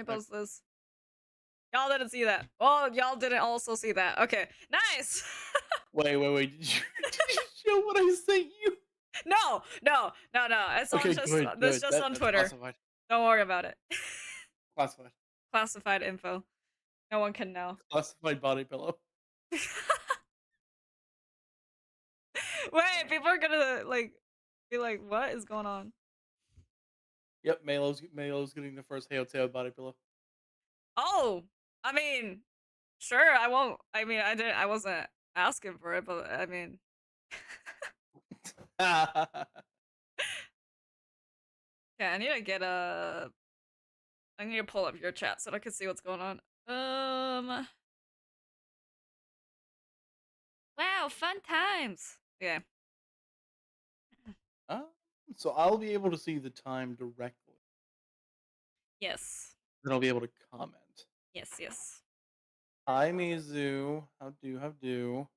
me post this. Y'all didn't see that. Oh, y'all didn't also see that. Okay, nice. Wait. Did you show what I sent you? No. It's on Okay, just good. that's just on That's Twitter. classified. Don't worry about it. Classified. Classified info. No one can know. Classified body pillow. Wait, people are gonna like be like, what is going on? Yep, Maelo's getting the first Hayoteo body pillow. Oh, I mean, sure. I won't. I mean, I wasn't asking for it, but I mean, yeah. I need to get a. I need to pull up your chat so I can see what's going on. Wow, fun times. Yeah. Uh, so I'll be able to see the time directly. Yes. Then I'll be able to comment. Yes. Hi Mizu. How do?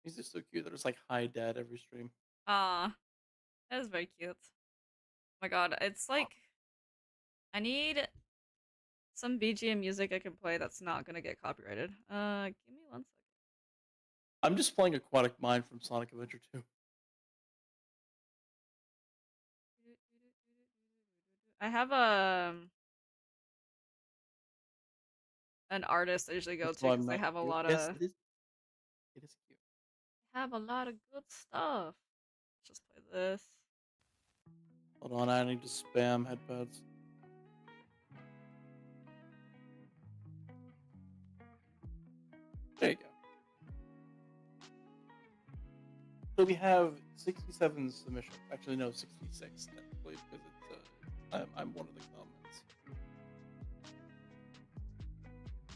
Mizu's so cute. They're just like hi dad every stream. Ah, that is very cute. Oh my god, it's like I need some BGM music I can play that's not gonna get copyrighted. Give me 1 second. I'm just playing Aquatic Mind from Sonic Adventure 2. I have an artist I usually go to So I'm because they not have a cute. lot Yes, of it is cute. good stuff. Let's just play this. Hold on, I need to spam headpads. There you go. So we have 67 submissions. Actually, no, 66 technically, because it's I'm one of the comments.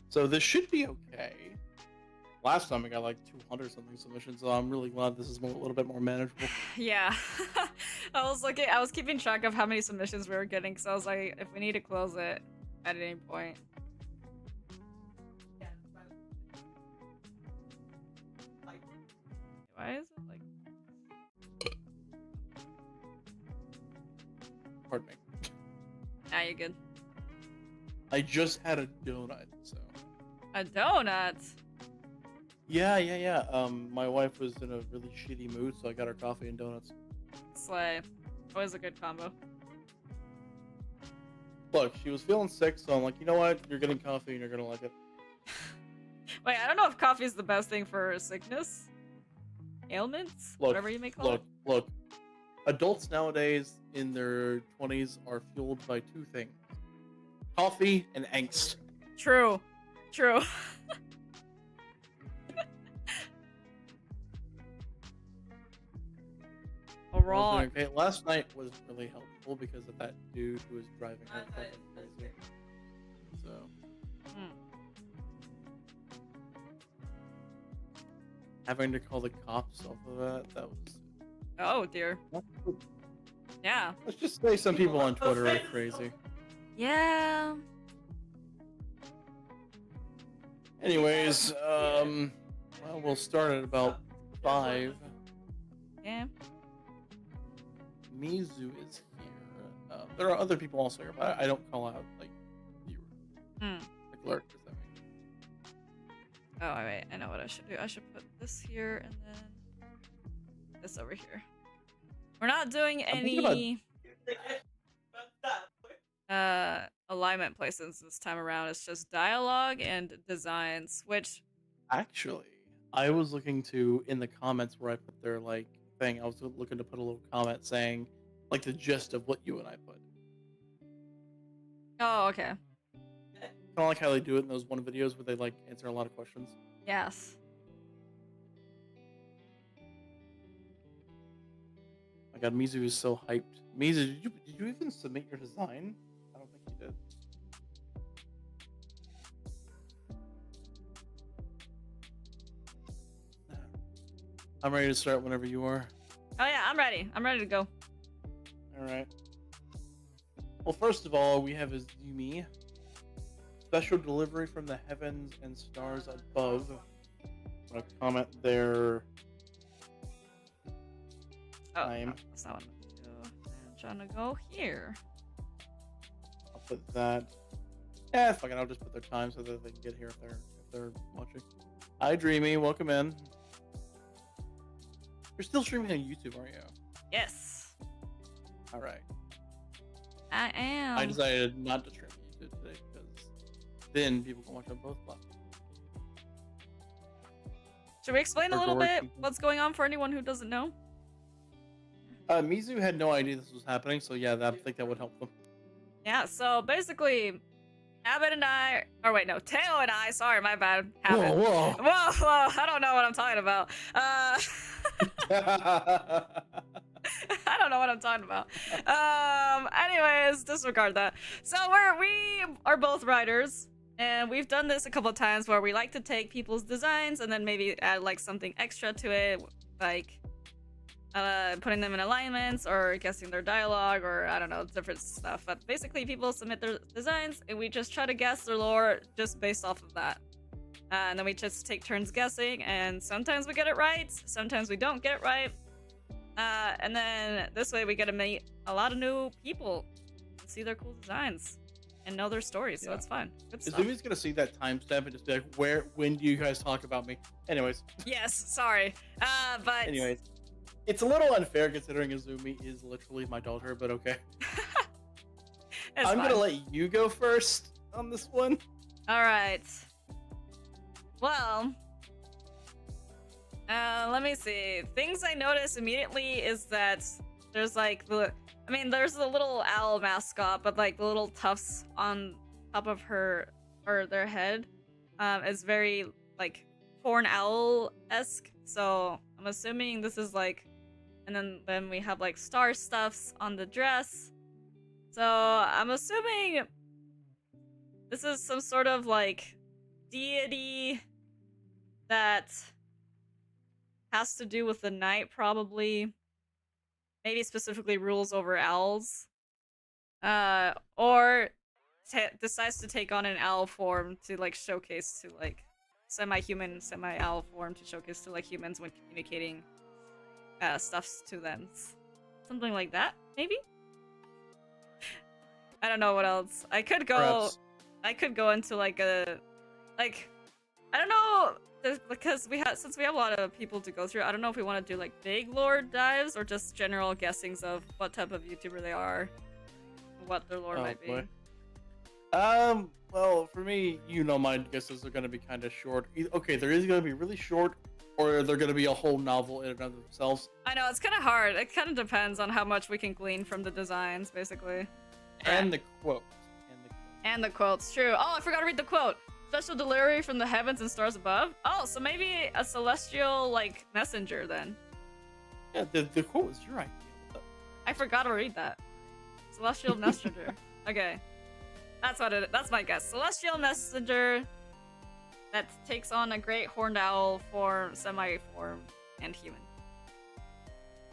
So this should be okay. Last time I got like 200 something submissions, so I'm really glad this is a little bit more manageable. Yeah. I was keeping track of how many submissions we were getting because I was like, if we need to close it at any point. Why is it like... Pardon me. Nah, you're good. I just had a donut, so. A donut? Yeah. My wife was in a really shitty mood, so I got her coffee and donuts. Slay. Always a good combo. Look, she was feeling sick, so I'm like, you know what? You're getting coffee and you're gonna like it. Wait, I don't know if coffee is the best thing for sickness, ailments, whatever you may call it. Look. Adults nowadays in their 20s are fueled by two things: coffee and angst. True. Alright. Okay, last night was really helpful because of that dude who was driving her fucking crazy. So. Having to call the cops off of that was. Oh dear. Yeah. Let's just say some people on Twitter are crazy. Yeah. Anyways, well, we'll start at about 5. Yeah. Mizu is here. There are other people also here, but I don't call out like viewers. Like Lurk, does that mean? Oh, wait. I know what I should do. I should put this here and then this over here. We're not doing any alignment placements this time around. It's just dialogue and designs, which Actually, I was looking to, in the comments where I put their like thing, I was looking to put a little comment saying like the gist of what you and I put. Oh, okay. Kind of like how they do it in those one videos where they like answer a lot of questions. Yes. My God, Mizu is so hyped. Mizu, did you even submit your design? I don't think you did. I'm ready to start whenever you are. Oh yeah, I'm ready. I'm ready to go. All right. Well, first of all, we have Izumi. Special delivery from the heavens and stars above. I'm gonna comment their time. No, that's not what I'm trying to go here. I'll put that Yeah, fucking, I'll just put their time so that they can get here if they're watching. Hi, Dreamy, welcome in. You're still streaming on YouTube, aren't you? Yes, All right. I am. I decided not to stream on YouTube today because then people can watch on both platforms. Should we explain a Or little George, bit you can- what's going on for anyone who doesn't know? Mizu had no idea this was happening, so yeah, I think that would help them. Yeah, so basically, Abbott and I, or wait, no, Teo and I, sorry, my bad, Abbott. Whoa, Whoa, I don't know what I'm talking about. whoa. I don't know what I'm talking about. Anyways, disregard that. So we are both writers, and we've done this a couple of times where we like to take people's designs and then maybe add like something extra to it, like putting them in alignments or guessing their dialogue or I don't know, different stuff. But basically, people submit their designs and we just try to guess their lore just based off of that. And then we just take turns guessing, and sometimes we get it right, sometimes we don't get it right. And then this way we get to meet a lot of new people, see their cool designs, and know their stories. So Yeah. it's fun. Good stuff. Zumi's gonna see that timestamp and just be like, when do you guys talk about me? Anyways. Yes, sorry. But Anyways. It's a little unfair considering Azumi is literally my daughter, but okay. it's I'm fine. gonna let you go first on this one. All right. Well, let me see. Things I notice immediately is that there's like there's the little owl mascot, but like the little tufts on top of their head, is very like horn owl-esque. So I'm assuming this is like, and then we have like star stuffs on the dress. So I'm assuming this is some sort of like deity that has to do with the night, probably. Maybe specifically rules over owls. Or decides to take on an owl form to like showcase to like semi-human, semi-owl form to showcase to like humans when communicating stuffs to them. Something like that, maybe? I don't know what else. I could go into like a I don't know, because since we have a lot of people to go through, I don't know if we want to do like big lore dives or just general guessings of what type of YouTuber they are, what their lore might be. Well, for me, my guesses are gonna be kind of short. Okay, they're either gonna be really short, or they're gonna be a whole novel in and of themselves. I know, it's kind of hard. It kind of depends on how much we can glean from the designs, basically. And the quote. And the quote's true. Oh, I forgot to read the quote. Special delivery from the heavens and stars above. Oh, so maybe a celestial like messenger then. Yeah, the quote was your idea. I forgot to read that. Celestial messenger. Okay, that's my guess. Celestial messenger that takes on a great horned owl form, semi-form, and human.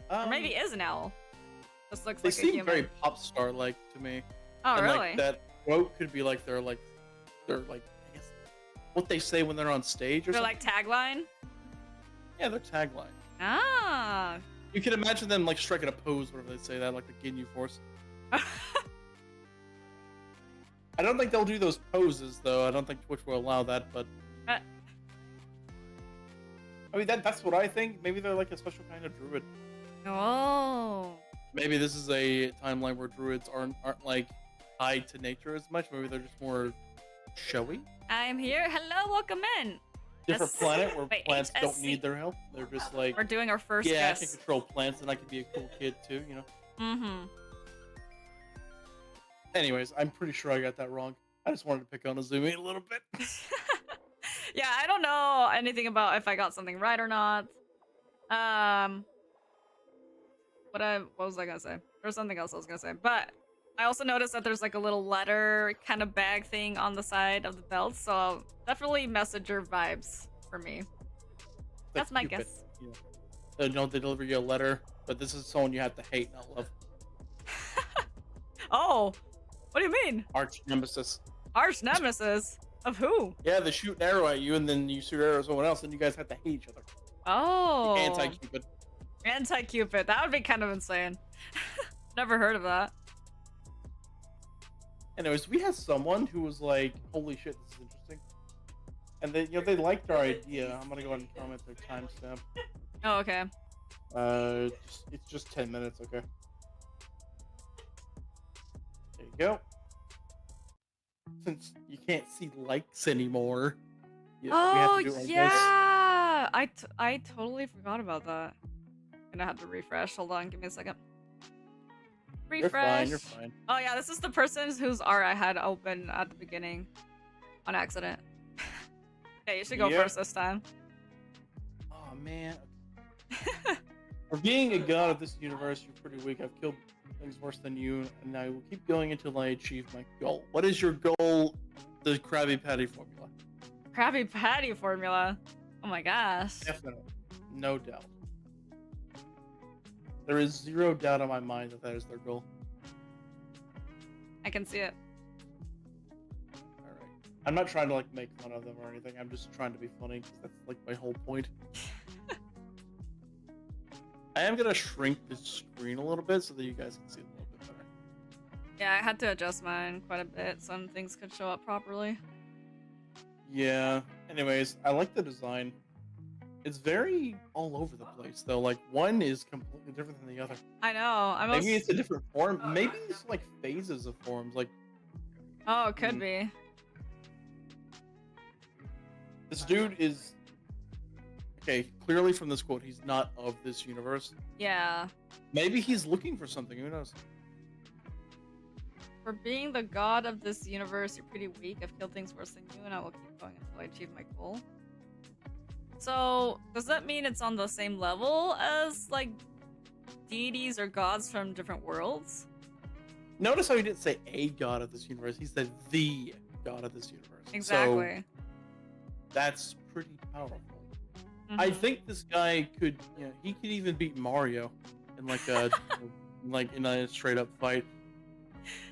Or maybe is an owl. Just looks They like a seem human. very pop star like to me. Oh, And, really? like, that quote could be like they're like I guess what they say when they're on stage or They're something. like tagline. Yeah, their tagline. Ah. You can imagine them like striking a pose whenever they say that, like the Ginyu Force. I don't think they'll do those poses though. I don't think Twitch will allow that, but I mean that's what I think. Maybe they're like a special kind of druid. Oh. Maybe this is a timeline where druids aren't like tied to nature as much. Maybe they're just more showy. I'm here. Hello, welcome in. Different S- planet where wait, plants don't HSC. need their help. They're just like, We're doing our first yeah, I guess. can control plants and I can be a cool kid too, Mm-hmm. Anyways, I'm pretty sure I got that wrong. I just wanted to pick on Azumi a little bit. Yeah, I don't know anything about if I got something right or not. What was I gonna say? There was something else I was gonna say, but I also noticed that there's like a little letter kind of bag thing on the side of the belt, so definitely messenger vibes for me. That's my Cupid, guess. They deliver you a letter, but this is someone you have to hate, not love. Oh, what do you mean? Arch nemesis. Arch nemesis of who? Yeah, they shoot an arrow at you, and then you shoot an arrow at someone else, and you guys have to hate each other. Oh, Anti-Cupid. Anti-Cupid. That would be kind of insane. Never heard of that. Anyways, we had someone who was like, "Holy shit, this is interesting," and they liked our idea. I'm gonna go ahead and comment their timestamp. Oh, okay. It's just 10 minutes. Okay. There you go. Since you can't see likes anymore, we have Oh to do it like this. yeah, I totally forgot about that. Gonna have to refresh. Hold on, give me a second. Refresh. You're fine. Oh yeah, this is the person whose art I had open at the beginning on accident. Yeah, you should go Yep. first this time. Oh man. For being a god of this universe, you're pretty weak. I've killed things worse than you, and I will keep going until I achieve my goal. What is your goal? The Krabby Patty formula. Krabby Patty formula. Oh my gosh. Definitely. No doubt. There is zero doubt in my mind that is their goal. I can see it. Alright. I'm not trying to like make fun of them or anything. I'm just trying to be funny because that's like my whole point. I am gonna shrink the screen a little bit so that you guys can see it a little bit better. Yeah, I had to adjust mine quite a bit. Some things could show up properly. Yeah. Anyways, I like the design. It's very all over the place though. Like one is completely different than the other. I know. Maybe it's a different form. Maybe it's like phases of forms. Like Oh, it could be. this dude is okay. Clearly from this quote, he's not of this universe. Yeah. Maybe he's looking for something. Who knows? For being the god of this universe, you're pretty weak. I've killed things worse than you, and I will keep going until I achieve my goal. So, does that mean it's on the same level as, like, deities or gods from different worlds? Notice how he didn't say a god of this universe. He said the god of this universe. Exactly. So, that's pretty powerful. Mm-hmm. I think this guy could, he could even beat Mario in like a, in a straight up fight.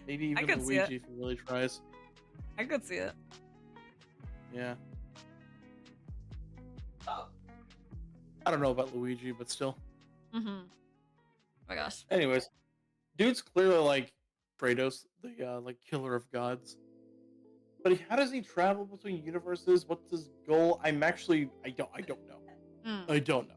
Maybe even Luigi if he really tries. I could see it. Yeah. I don't know about Luigi, but still. Mm-hmm. Oh my gosh. Anyways, dude's clearly like Kratos, the like killer of gods. But how does he travel between universes? What's his goal? I don't know. I don't know.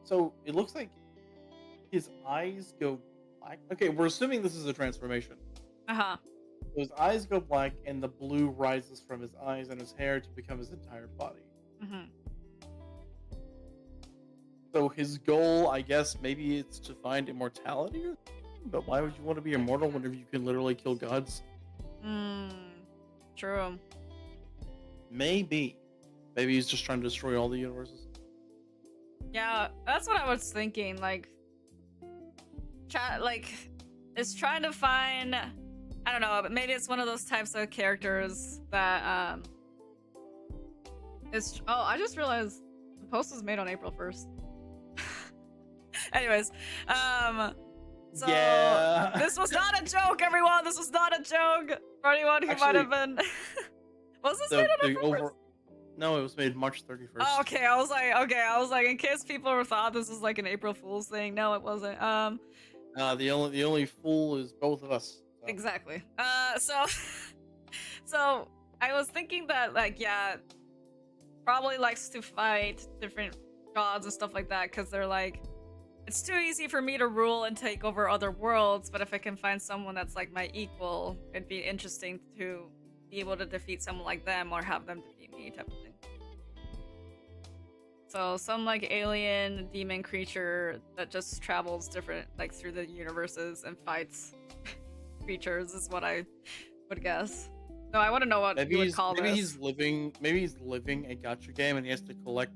So it looks like his eyes go black. Okay, we're assuming this is a transformation. Uh-huh. So his eyes go black and the blue rises from his eyes and his hair to become his entire body. Mm-hmm. So his goal, I guess, maybe it's to find immortality or something? But why would you want to be immortal whenever you can literally kill gods? True. Maybe. Maybe he's just trying to destroy all the universes. Yeah, that's what I was thinking. Like, it's trying to find. I don't know, but maybe it's one of those types of characters that is. Oh, I just realized the post was made on April 1st. Anyways, so yeah. This was not a joke, everyone. This was not a joke for anyone who might have been. Was this made on April 1st? No, it was made March 31st. Oh, okay. I was like, in case people thought this was like an April Fool's thing. No, it wasn't. The only fool is both of us. So. Exactly. So I was thinking that, like, yeah, probably likes to fight different gods and stuff like that, because they're like, it's too easy for me to rule and take over other worlds, but if I can find someone that's like my equal, it'd be interesting to be able to defeat someone like them or have them defeat me, type of thing. So some like alien demon creature that just travels different, like through the universes and fights creatures is what I would guess. No, I want to know what you would call this. Maybe he's living a gacha game and he has to collect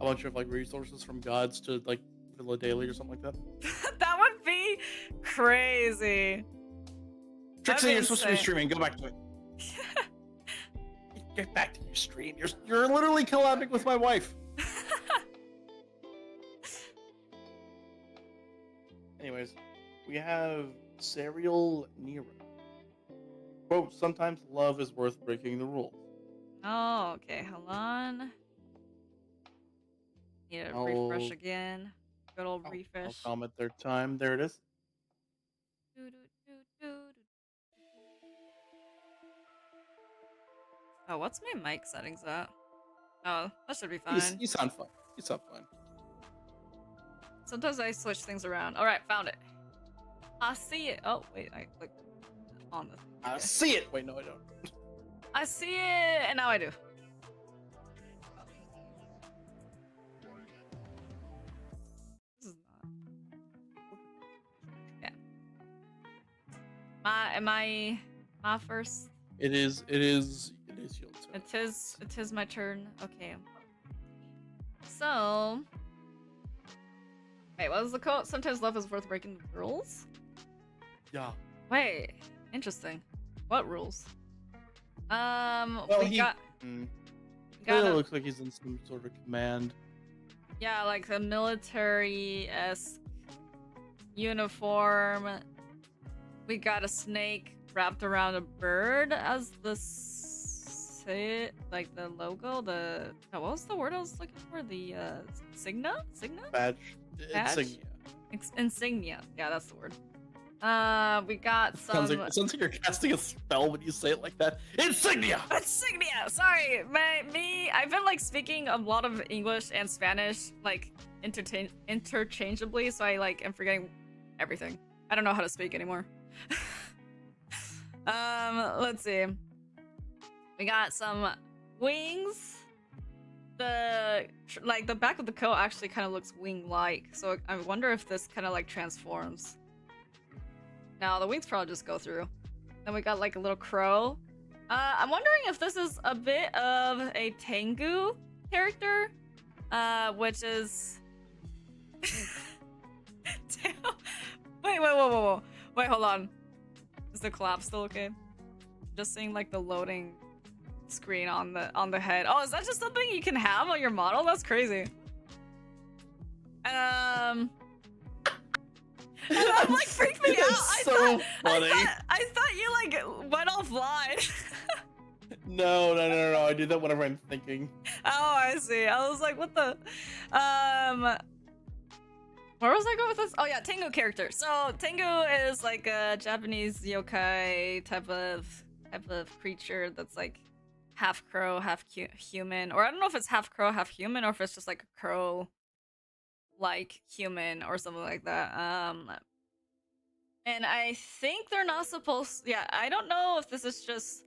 a bunch of like resources from gods to like fill a daily or something like that. That would be crazy. Trixie, you're supposed to be streaming. Go back to it. Get back to your stream. You're literally collabing with my wife. Anyways, we have Serial Nero. Quote, sometimes love is worth breaking the rules. Oh, okay, hold on. Need to refresh I'll again. Good old I'll refresh. comment their time. There it is. Oh, what's my mic settings at? Oh, that should be You, fine. you sound fine. You sound fine. Sometimes I switch things around. All right, found it. I see it. Oh, wait, I clicked on the thing. I Okay. see it. Wait, no, I don't. I see it, and now I do. This is not. Yeah. My first. It is your turn. It is my turn. Okay. So. Wait, what was the quote? Sometimes love is worth breaking the rules? Yeah. Wait, interesting. What rules? Well, we got It looks like he's in some sort of command. yeah, like a military-esque uniform. We got a snake wrapped around a bird as the like the logo. The what was the word I was looking for? The signa? Badge. Badge? Insignia. Insignia. Yeah, that's the word. We got some. It sounds like you're casting a spell when you say it like that. Insignia. Insignia. Sorry, I've been like speaking a lot of English and Spanish like interchangeably, so I like am forgetting everything. I don't know how to speak anymore. Let's see. We got some wings. The back of the coat actually kind of looks wing-like, so I wonder if this kind of like transforms. No, the wings probably just go through. Then we got like a little crow. I'm wondering if this is a bit of a Tengu character, which is. Wait, whoa. Wait, hold on. Is the collapse still okay? Just seeing like the loading screen on the head. Oh, is that just something you can have on your model? That's crazy. That like freaked me out. So funny. I thought you like went offline. No. I do that whenever I'm thinking. Oh, I see. I was like, what the? Where was I going with this? Oh yeah, Tengu character. So Tengu is like a Japanese yokai type of creature that's like half crow, half human, or I don't know if it's half crow, half human, or if it's just like a crow like human or something like that. And I think they're not supposed. Yeah, I don't know if this is just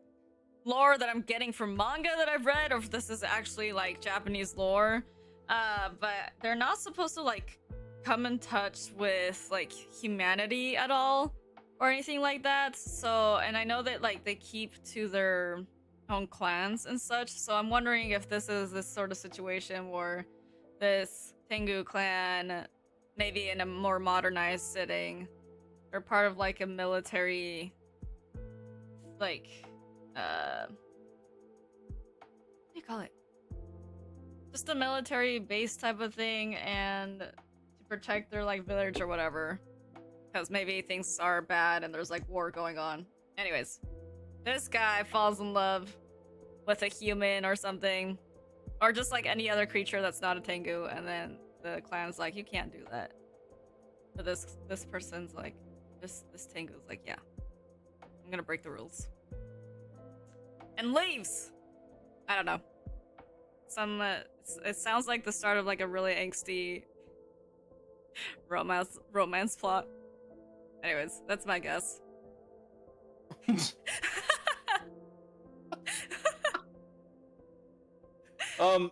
lore that I'm getting from manga that I've read, or if this is actually like Japanese lore. But they're not supposed to like come in touch with like humanity at all or anything like that. So, and I know that like they keep to their own clans and such. So I'm wondering if this is this sort of situation where this Tengu clan, maybe in a more modernized setting, or part of like a military, like, what do you call it? Just a military base type of thing, and to protect their like village or whatever, because maybe things are bad and there's like war going on. Anyways, this guy falls in love with a human or something, or just like any other creature that's not a Tengu, and then the clan's like, you can't do that. But this person's like, this Tengu's like, yeah, I'm gonna break the rules, and leaves. I don't know. It sounds like the start of like a really angsty romance plot. Anyways, that's my guess.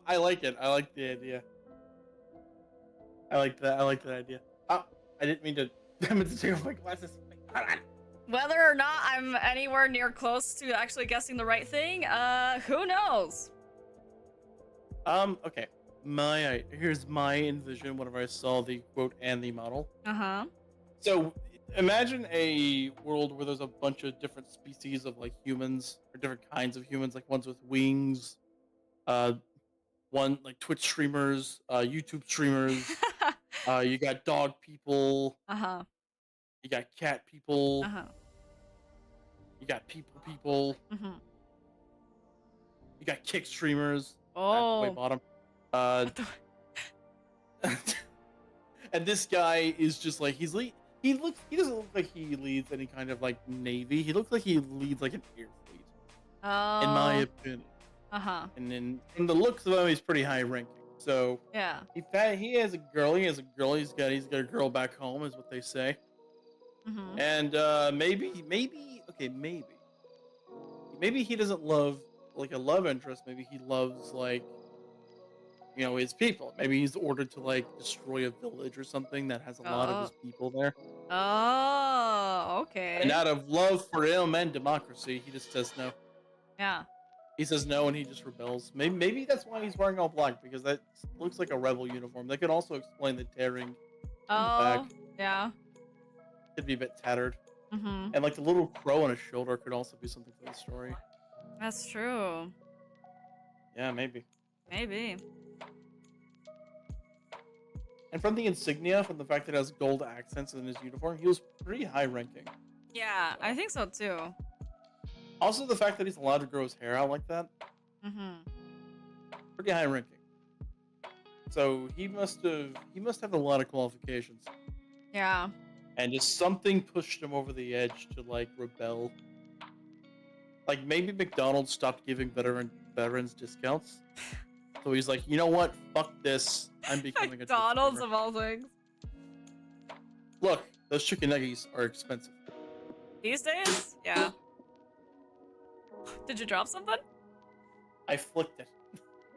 I like it. I like the idea. I like that idea. Oh, I didn't mean to. I meant to take off my glasses. Hold on. Whether or not I'm anywhere near close to actually guessing the right thing, who knows? Okay. Here's my envision whenever I saw the quote and the model. Uh-huh. So imagine a world where there's a bunch of different species of like humans, or different kinds of humans, like ones with wings, one like Twitch streamers, YouTube streamers. You got dog people. Uh-huh. You got cat people. Uh-huh. You got people. Mm-hmm. You got kick streamers. Oh. Way bottom. And this guy is just like he doesn't look like he leads any kind of like navy. He looks like he leads like an air fleet, in my Oh. opinion. Uh-huh. And then from the looks of him, he's pretty high ranking. So Yeah. he has a girl. He has a girl. He's got a girl back home, is what they say. Mm-hmm. And maybe he doesn't love like a love interest. Maybe he loves like his people. Maybe he's ordered to like destroy a village or something that has a lot of Oh. his people there. Oh, And okay. out of love for him and democracy, he just says no. Yeah. He says no, and he just rebels. Maybe that's why he's wearing all black, because that looks like a rebel uniform. That could also explain the tearing on the back. Oh, yeah. Could be a bit tattered. Mm-hmm. And like the little crow on his shoulder could also be something for the story. That's true. Yeah, maybe. Maybe. And from the insignia, from the fact that it has gold accents in his uniform, he was pretty high ranking. Yeah, I think so too. Also, the fact that he's allowed to grow his hair out like that, Mm-hmm. pretty high ranking. So he must have a lot of qualifications. Yeah. And just something pushed him over the edge to like rebel. Like maybe McDonald's stopped giving veterans discounts. So he's like, you know what? Fuck this. I'm becoming McDonald's a of all things. Look, those chicken nuggets are expensive. These days? Yeah. Did you drop something? I flicked it.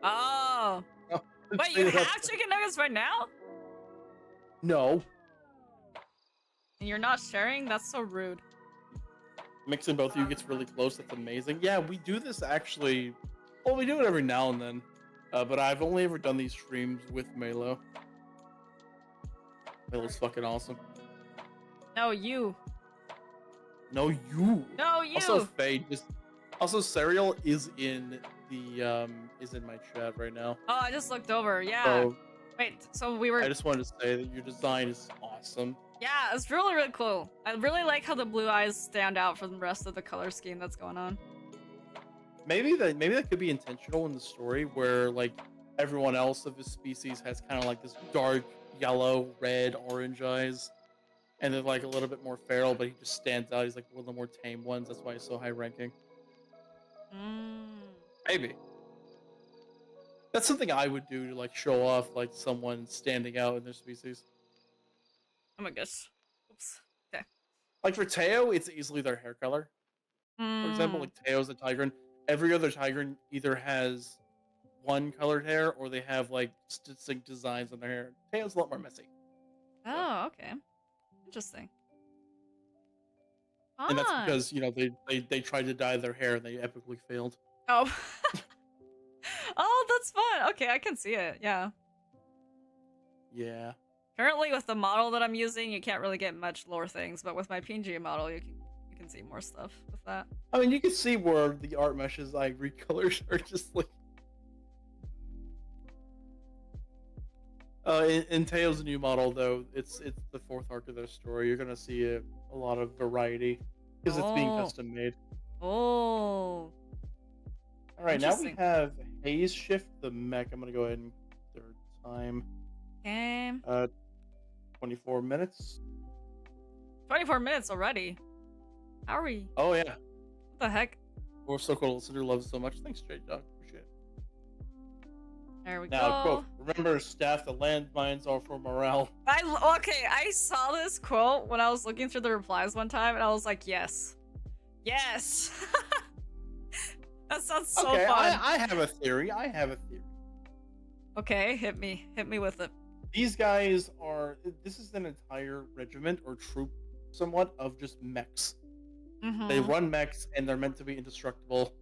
Oh. Wait, you have chicken nuggets right now? No. And you're not sharing? That's so rude. Mixing both of you gets really close. That's amazing. Yeah, we do this actually. Well, we do it every now and then. But I've only ever done these streams with Maelo. Maelo's fucking awesome. No, you. No, you. No, you. Also, Faye, also Serial is in my chat right now. Oh, I just looked over. Yeah. So, Wait, so we were. I just wanted to say that your design is awesome. Yeah, it's really, really cool. I really like how the blue eyes stand out from the rest of the color scheme that's going on. Maybe that could be intentional in the story, where like everyone else of his species has kind of like this dark yellow, red, orange eyes, and they're like a little bit more feral, but he just stands out. He's like one of the more tame ones. That's why he's so high ranking. Maybe that's something I would do to like show off like someone standing out in their species. Oh my gosh. Oops. Okay. Like for Teo, it's easily their hair color. For example, like Teo's a Tigran. Every other Tigran either has one colored hair or they have like distinct designs on their hair. Teo's a lot more messy. Oh, okay. Interesting. Fun. And that's because, they tried to dye their hair and they epically failed. Oh. Oh, that's fun. Okay, I can see it. Yeah. Yeah. Currently, with the model that I'm using, you can't really get much lore things, but with my PNG model, you can see more stuff with that. I mean, you can see where the art meshes ivory colors are just like. In Teo's new model, though, it's the fourth arc of their story. You're gonna see a lot of variety because it's being custom made. Oh. All right, now we have Haze Shift the mech. I'm gonna go ahead and third time. Okay. 24 minutes. 24 minutes already. How are we? Oh yeah. What the heck? We're so cool. Listener loves it so much. Thanks, J Dog. Appreciate it. There we Now, go. quote, remember, staff, the landmines are for morale. Okay, I saw this quote when I was looking through the replies one time, and I was like, yes. Yes! That sounds so okay, fun. I have a theory. Okay, hit me. Hit me with it. These guys this is an entire regiment or troop somewhat of just mechs. Mm-hmm. They run mechs and they're meant to be indestructible,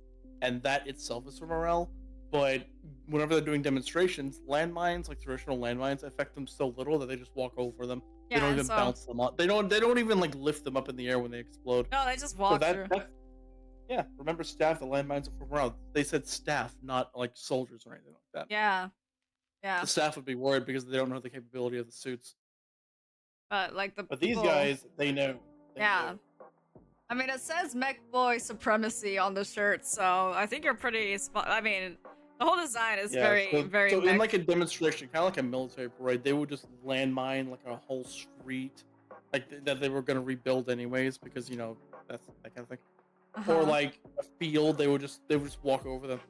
and that itself is for morale. But whenever they're doing demonstrations, landmines, like traditional landmines, affect them so little that they just walk over them. Yeah, they don't even bounce them up. They don't even like lift them up in the air when they explode. No, they just walk through. Yeah, remember staff, the landmines are for morale. They said staff, not like soldiers or anything like that. Yeah. Yeah. The staff would be worried because they don't know the capability of the suits. But these guys, they know. Yeah. I mean, it says Mech Boy Supremacy on the shirt, so I think you're pretty I mean, The whole design is Yeah, very, very so in mech. like a demonstration, kind of like a military parade, they would just landmine like a whole street, like that they were gonna rebuild anyways, because that's that kind of thing. Or Uh-huh. like a field, they would just walk over them,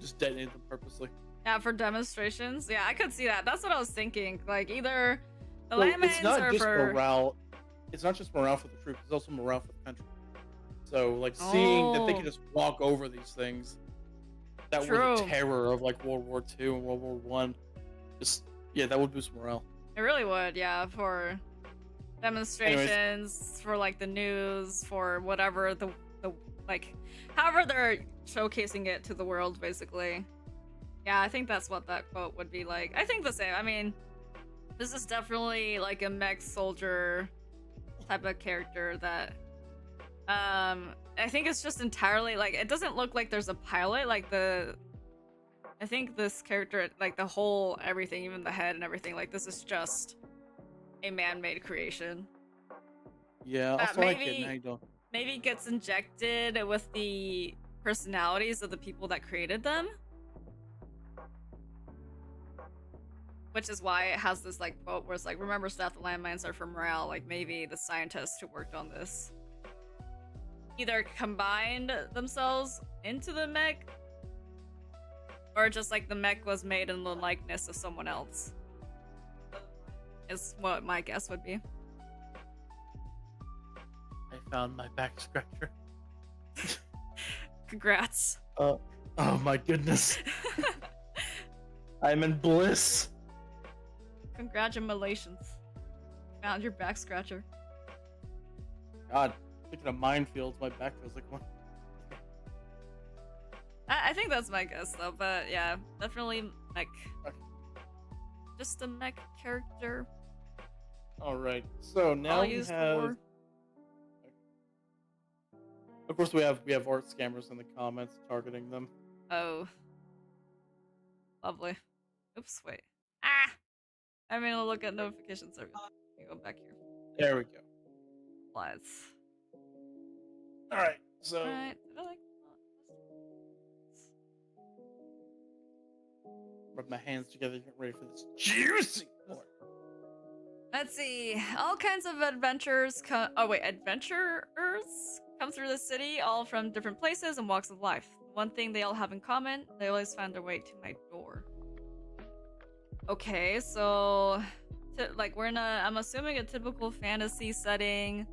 just detonate them purposely. Yeah, for demonstrations. Yeah, I could see that. That's what I was thinking. Like either the So it's landmines not are just for. morale. It's not just morale for the troops. It's also morale for the country. So like seeing that they can Oh, just walk over these things that were the true. terror of like World War II and World War One, just yeah, that would boost morale. It really would. Yeah, for Anyways, demonstrations, for like the news, for whatever the like, however they're showcasing it to the world, basically. Yeah, I think that's what that quote would be like. I think the same. I mean, this is definitely like a mech soldier type of character that I think it's just entirely like it doesn't look like there's a pilot like the I think this character like the whole everything, even the head and everything, like this is just a man-made creation. yeah, That also like it. How you doing? maybe gets injected with the personalities of the people that created them. Which is why it has this like quote where it's like, remember staff, the landmines are for morale. Like maybe the scientists who worked on this either combined themselves into the mech, or just like the mech was made in the likeness of someone else. Is what my guess would be. I found my back scratcher. Congrats. Oh my goodness, I'm in bliss. Congratulations. Found your back scratcher. God, thinking of minefields, my back feels like one. I think that's my guess though, but yeah, definitely mech. Okay. Just a mech character. All right, so now All we used have. for. Of course, we have art scammers in the comments targeting them. Oh. Lovely. Oops, wait. Ah! I mean, I'll look at notification service. Let me go back here. There we go. Let's. All right, so Alright. Did I like. rub my hands together, get ready for this juicy part. Let's see. All kinds of adventurers come. Oh, wait. Adventurers come through the city, all from different places and walks of life. One thing they all have in common, they always find their way to my door. Okay, so. Like, we're in a. I'm assuming a typical fantasy setting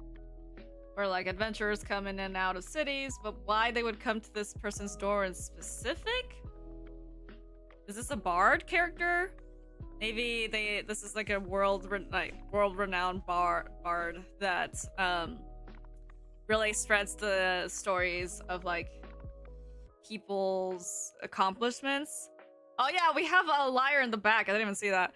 where, like, adventurers come in and out of cities, but why they would come to this person's door in specific? Is this a bard character? Maybe this is like a world-renowned bard that really spreads the stories of like people's accomplishments. Oh yeah, we have a liar in the back. I didn't even see that.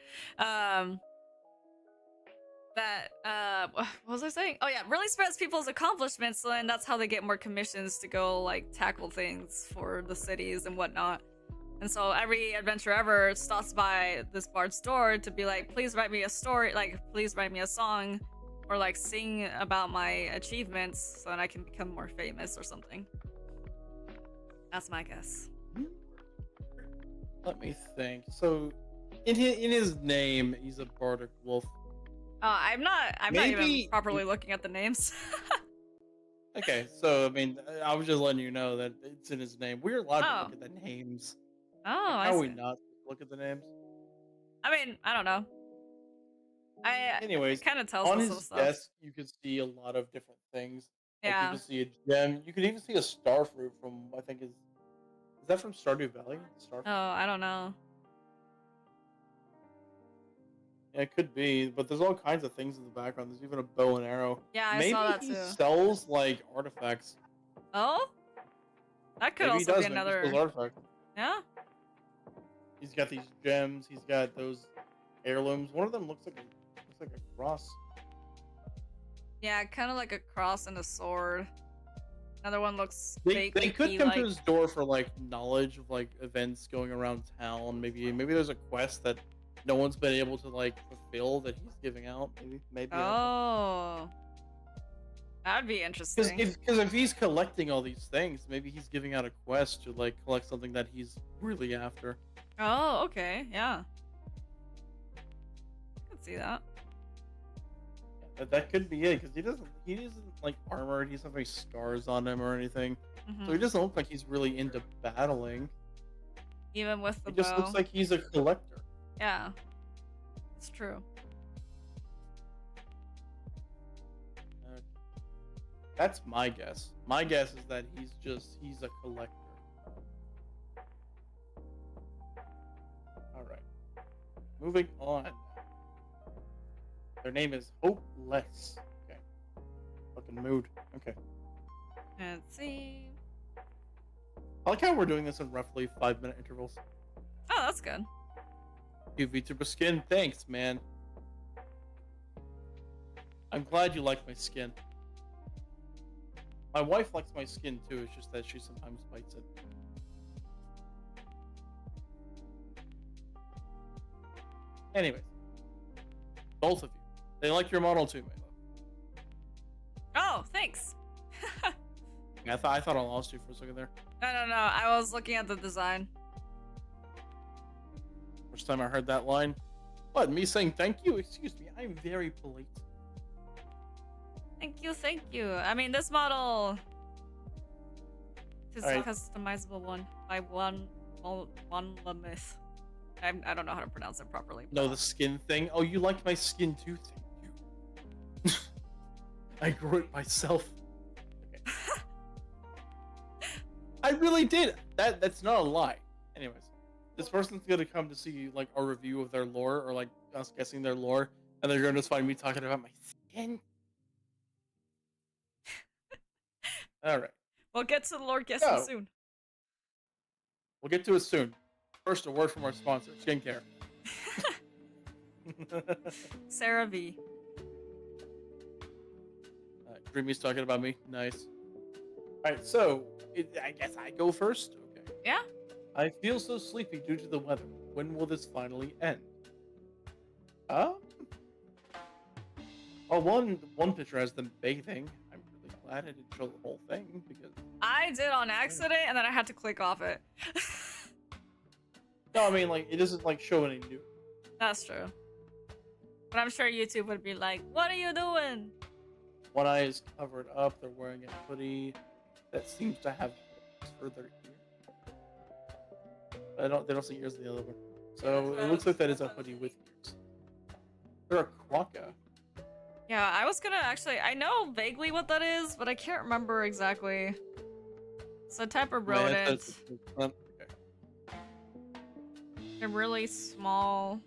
What was I saying? Oh yeah, really spreads people's accomplishments, and that's how they get more commissions to go like tackle things for the cities and whatnot. And so every adventurer ever stops by this bard's door to be like, please write me a story, like, please write me a song, or like sing about my achievements so that I can become more famous or something. That's my guess. Let me think. So, in his name, he's a bardic wolf. I'm not even properly looking at the names. Okay, so I mean, I was just letting you know that it's in his name. We're allowed to look Oh. at the names. Oh, Like, I how are see. we not look at the names? I mean, I don't know. Anyways, it kind of tells on us some his stuff. desk, you can see a lot of different things. Like you Yeah. can see a gem. You can even see a star fruit from, I think is that from Stardew Valley? Star fruit? Oh, I don't know. Yeah, it could be, but there's all kinds of things in the background. There's even a bow and arrow. Yeah, I Maybe saw that he too. sells like artifacts. Oh? That could Maybe he also does. be Maybe he another. sells artifacts. Yeah? He's got these gems. He's got those heirlooms. One of them looks like a cross. Yeah, kind of like a cross and a sword. Another one looks They fake. could come to his door for like knowledge of like events going around town. Maybe there's a quest that no one's been able to like fulfill that he's giving out. Maybe. Oh. That'd be Because interesting. if he's collecting all these things, maybe he's giving out a quest to like collect something that he's really after. Oh, okay, yeah. I can see that. That could be it, because he doesn't like armor. He doesn't have any scars on him or anything, so he Hmm. doesn't look like he's really into battling. Even with the He just looks bow. like he's a collector. Yeah, it's true. Uh, that's my guess. My guess is that he's a collector. All right, moving on. Their name is Hopeless. Okay, fucking mood. Okay, Let's see. I like how we're doing this in roughly 5-minute intervals. Oh, that's good. You VTuber skin, thanks, man. I'm glad you like my skin. My wife likes my skin too, it's just that she sometimes bites it. Anyways, both of you. They like your model too, Maelo. Oh, thanks. Yeah, I thought I lost you for a second there. No. I was looking at the design. First time I heard that line. What, me saying thank you? Excuse me, I'm very polite. Thank you, thank you. I mean, this model is a Alright. customizable one by one Lamith. I don't know how to pronounce it properly. No, the skin thing. Oh, you like my skin too? Thank you. I grew it myself. Okay. I really did. That's not a lie. Anyways, this person's gonna come to see like a review of their lore, or like us guessing their lore, and they're gonna just find me talking about my skin. All right. We'll get to the Lord guessing So soon. we'll get to it soon. First, a word from our sponsor, skincare. Sarah V. Dreamy's talking about me. Nice. All right, so I guess I go first. Okay. Yeah? I feel so sleepy due to the weather. When will this finally end? Um. Well, one picture has them bathing. I'm really glad I didn't show the whole thing because. I did on accident, and then I had to click off it. No, I mean like it doesn't like show any new. That's true. But I'm sure YouTube would be like, "What are you doing?" One eye is covered up. They're wearing a hoodie that seems to have holes for their ear. They don't see ears in the other one. So it looks like that is a hoodie with ears. They're a quokka. Yeah, I was gonna actually. I know vaguely what that is, but I can't remember exactly. It's a type of rodent. Okay. They're really small.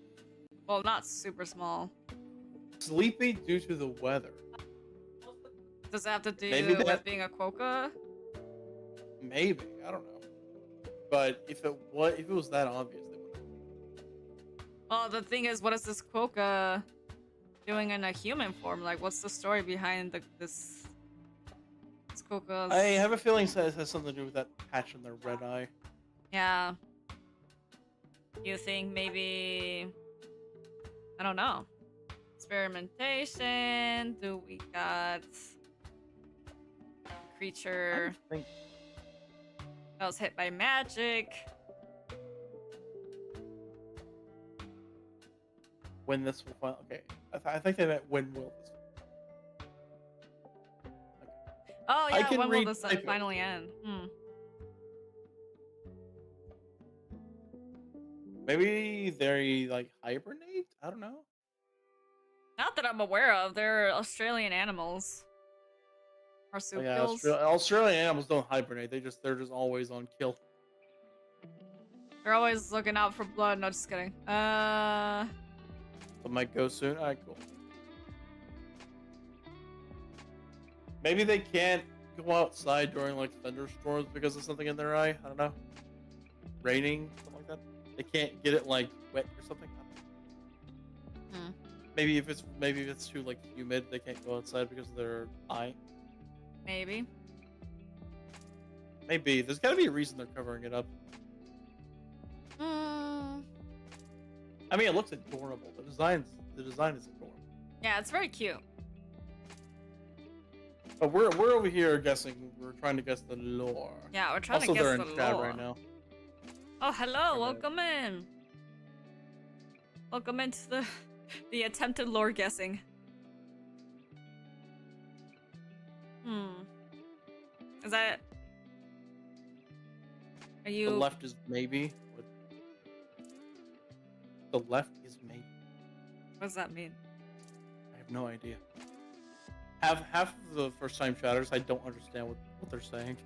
Well, not super small. Sleepy due to the weather. Does it have to do Maybe with that- being a quokka? Maybe, I don't know. But if it was that obvious, they would. Well, the thing is, what is this quokka doing in a human form? Like, what's the story behind this quokka? I have a feeling it has something to do with that patch on their red eye. Yeah. You think maybe... I don't know. Experimentation. Do we got... creature I think that was hit by magic? when this will finally. Okay, I think they meant when will this. Oh I yeah, can when will read this typos. finally end? Maybe they like hibernate. I don't know. Not that I'm aware of. They're Australian animals. Oh, yeah, Marsupials. Australian animals don't hibernate. They're just always on kill. They're always looking out for blood. No, just kidding. It might go soon. Alright, cool. Maybe they can't go outside during like thunderstorms because of something in their eye. I don't know. Raining, something like that. They can't get it like wet or something. Hmm. Maybe if it's too like humid, they can't go outside because of their eye. Maybe. Maybe there's got to be a reason they're covering it up. I mean, it looks adorable. The design is adorable. Yeah, it's very cute. But we're over here guessing. We're trying to guess the lore. Yeah, we're trying Also, to guess they're the in chat lore. right now. Oh, hello, welcome in. Welcome into the attempted lore guessing. Is that? Are you? The left is maybe. The left is maybe. What does that mean? I have no idea. Half of the first time chatters, I don't understand what they're saying.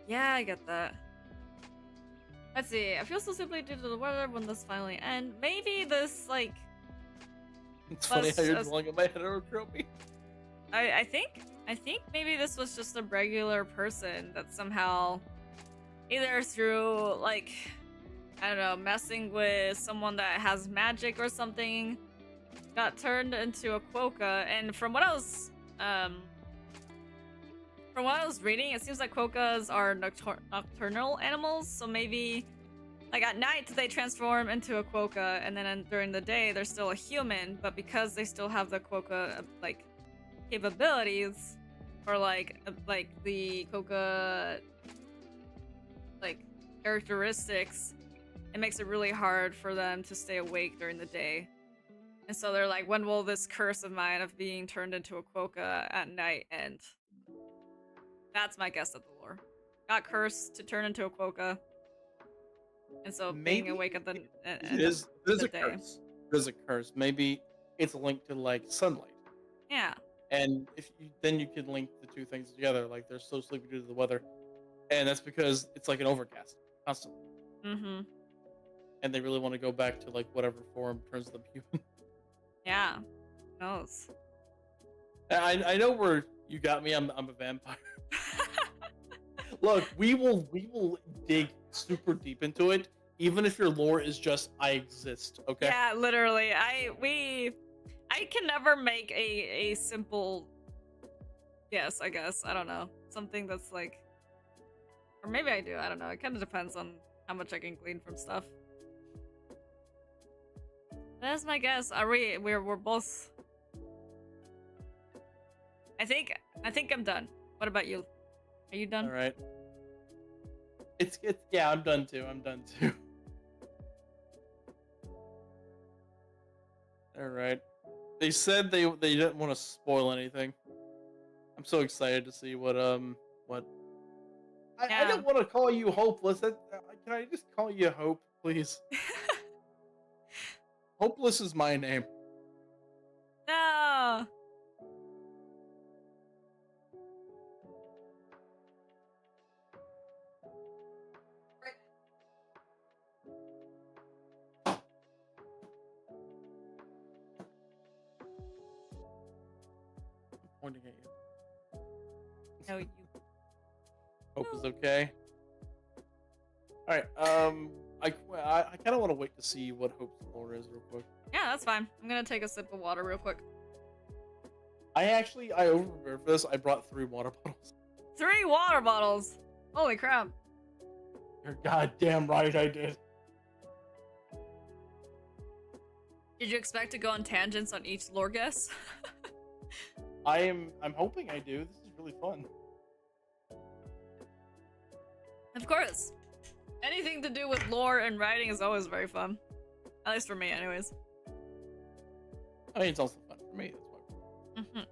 Yeah, I get that. Let's see. I feel so simply due to the weather when this finally ends. Maybe this like. It's funny how you're dwelling on my heterotropy. I think maybe this was just a regular person that somehow, either through like, I don't know, messing with someone that has magic or something, got turned into a quokka. And from what I was reading, it seems like quokkas are nocturnal animals. So maybe, like at night they transform into a quokka, and then during the day they're still a human. But because they still have the quokka like capabilities, or like the quokka like characteristics, it makes it really hard for them to stay awake during the day. And so they're like, when will this curse of mine of being turned into a quokka at night end? That's my guess at the lore. Got cursed to turn into a quokka. And so being awake at the end There's of the a day. curse. There's a curse. Maybe it's linked to like sunlight. Yeah. And then you can link the two things together. Like they're so sleepy due to the weather, and that's because it's like an overcast constantly. Mm-hmm. And they really want to go back to like whatever form turns them human. Yeah. Who knows? I know where you got me. I'm a vampire. Look, we will dig super deep into it, even if your lore is just I exist. Okay. Yeah, literally. I can never make a simple guess, I guess. I don't know. Something that's like, or maybe I do. I don't know. It kind of depends on how much I can glean from stuff. That's my guess. We're both. I think I'm done. What about you? Are you done? All right. It's yeah, I'm done too. All right. They said they didn't want to spoil anything. I'm so excited to see what. I don't want to call you hopeless. Can I just call you Hope, please? Hopeless is my name. No. Pointing at you. No, you. Hope is okay. All right. I kind of want to wait to see what Hope's lore is real quick. Yeah, that's fine. I'm gonna take a sip of water real quick. I over-prepared for this. I brought 3 water bottles. 3 water bottles. Holy crap. You're goddamn right I did. Did you expect to go on tangents on each lore guess? I'm hoping I do. This is really fun. Of course. Anything to do with lore and writing is always very fun. At least for me, anyways. I mean, it's also fun for me. That's why.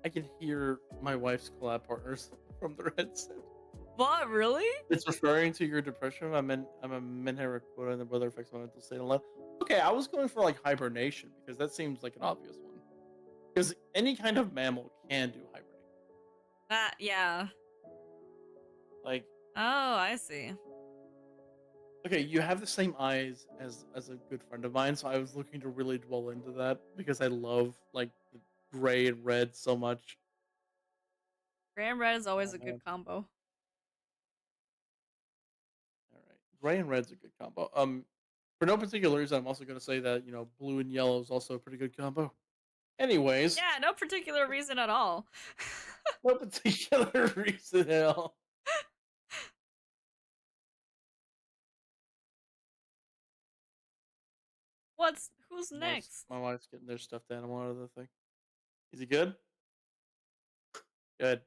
I can hear my wife's collab partners from their headset. What, really? It's referring to your depression. I'm a mental quota and the weather affects my mental state a lot. Okay, I was going for like hibernation because that seems like an obvious one. Because any kind of mammal can do hibernation. Yeah. Like. Oh, I see. Okay, you have the same eyes as a good friend of mine, so I was looking to really dwell into that because I love like the gray and red so much. Gray and red is always a good combo. Alright. Gray and red's a good combo. For no particular reason, I'm also gonna say that, blue and yellow is also a pretty good combo. Anyways. Yeah, no particular reason at all. No particular reason at all. Who's My wife's, next? my wife's getting their stuffed animal out of the thing. Is he good? Good.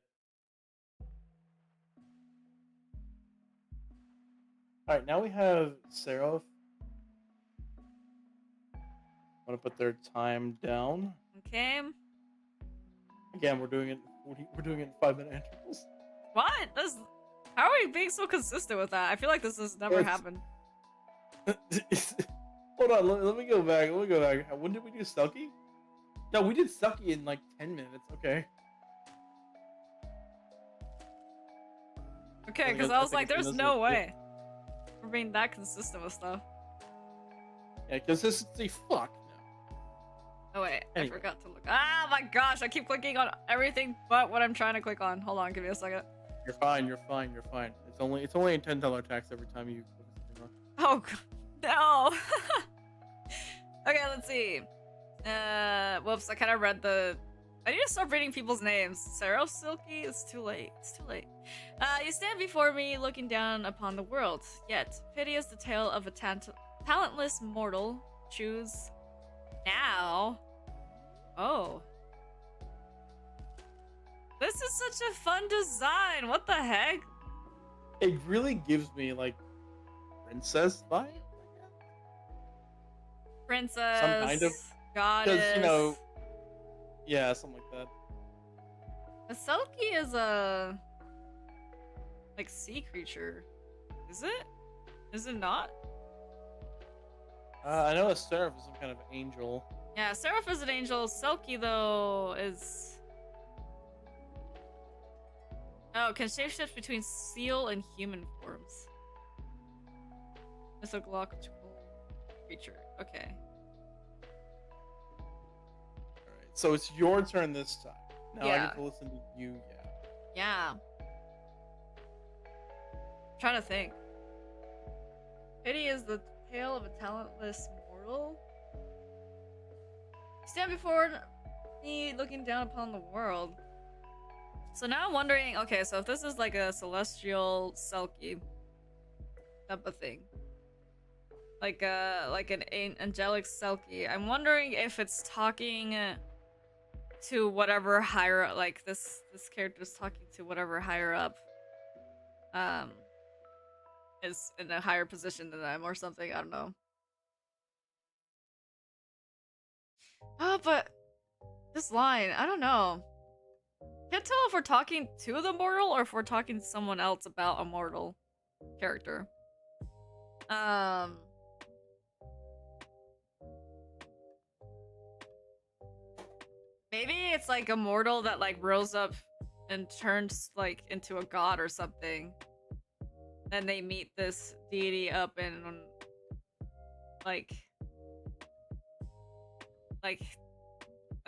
All right, now we have Seraph. I'm gonna put their time down. Okay. Again, we're doing it. We're doing it in 5-minute intervals. What? How are we being so consistent with that? I feel like this has never It's- happened. Hold on, let me go back. Let me go back. When did we do Selkie? No, we did Selkie in like 10 minutes. Okay. Okay, because I was like, there's no way we're being that consistent with stuff. Yeah, consistency. Fuck no. Oh wait, Anyway. I forgot to look. Ah, my gosh, I keep clicking on everything but what I'm trying to click on. Hold on, give me a second. You're fine. You're fine. You're fine. It's only a $10 tax every time you. Oh no. Okay, let's see. Whoops, I kind of read the. I need to start reading people's names. Sarah Silky, it's too late. It's too late. You stand before me, looking down upon the world. Yet, pity is the tale of a talentless mortal. Choose now. Oh. This is such a fun design. What the heck? It really gives me like princess vibe. Princess. Some kind of. Goddess. Because, you know. Yeah, something like that. A Selkie is a like sea creature. Is it? Is it not? I know a seraph is some kind of angel. Yeah, Seraph is an angel. Selkie though is can shapeshift between seal and human forms. It's a glockable creature. Okay. Alright, so it's your turn this time. Now I Yeah. get to listen to you, Yeah. I'm trying to think. Pity is the tale of a talentless mortal. Stand before me, looking down upon the world. So now I'm wondering, okay, so if this is like a celestial Selkie type of thing, like an angelic Selkie, I'm wondering if it's talking to whatever higher, like this character's talking to whatever higher up, is in a higher position than them or something. I don't know. Oh, but this line, I don't know. Can't tell if we're talking to the mortal or if we're talking to someone else about a mortal character. Maybe it's like a mortal that like rose up and turns like into a god or something. Then they meet this deity up in like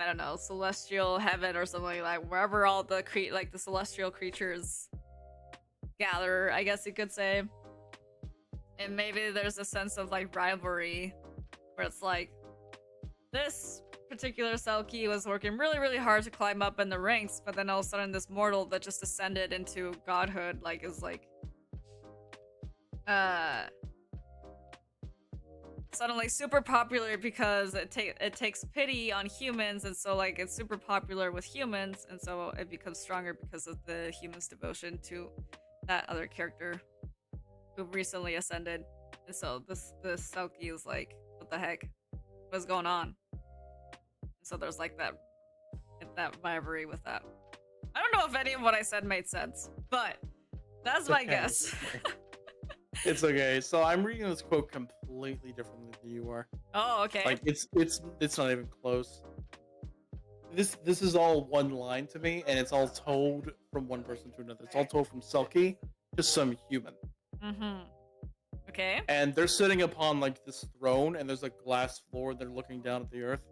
I don't know, celestial heaven or something, like wherever all the the celestial creatures gather, I guess you could say. And maybe there's a sense of like rivalry where it's like this particular Selkie was working really, really hard to climb up in the ranks, but then all of a sudden this mortal that just ascended into godhood like is like suddenly super popular because it takes pity on humans, and so like it's super popular with humans, and so it becomes stronger because of the humans' devotion to that other character who recently ascended. And so this Selkie is like, what the heck? What's going on? And so there's like that rivalry with that. I don't know if any of what I said made sense, but that's my guess. It's okay. So I'm reading this quote completely differently than you are. Oh, okay. Like it's not even close. This is all one line to me, and it's all told from one person to another. It's all told from Selkie to some human. Mm-hmm. Okay. And they're sitting upon like this throne, and there's a glass floor. They're looking down at the earth.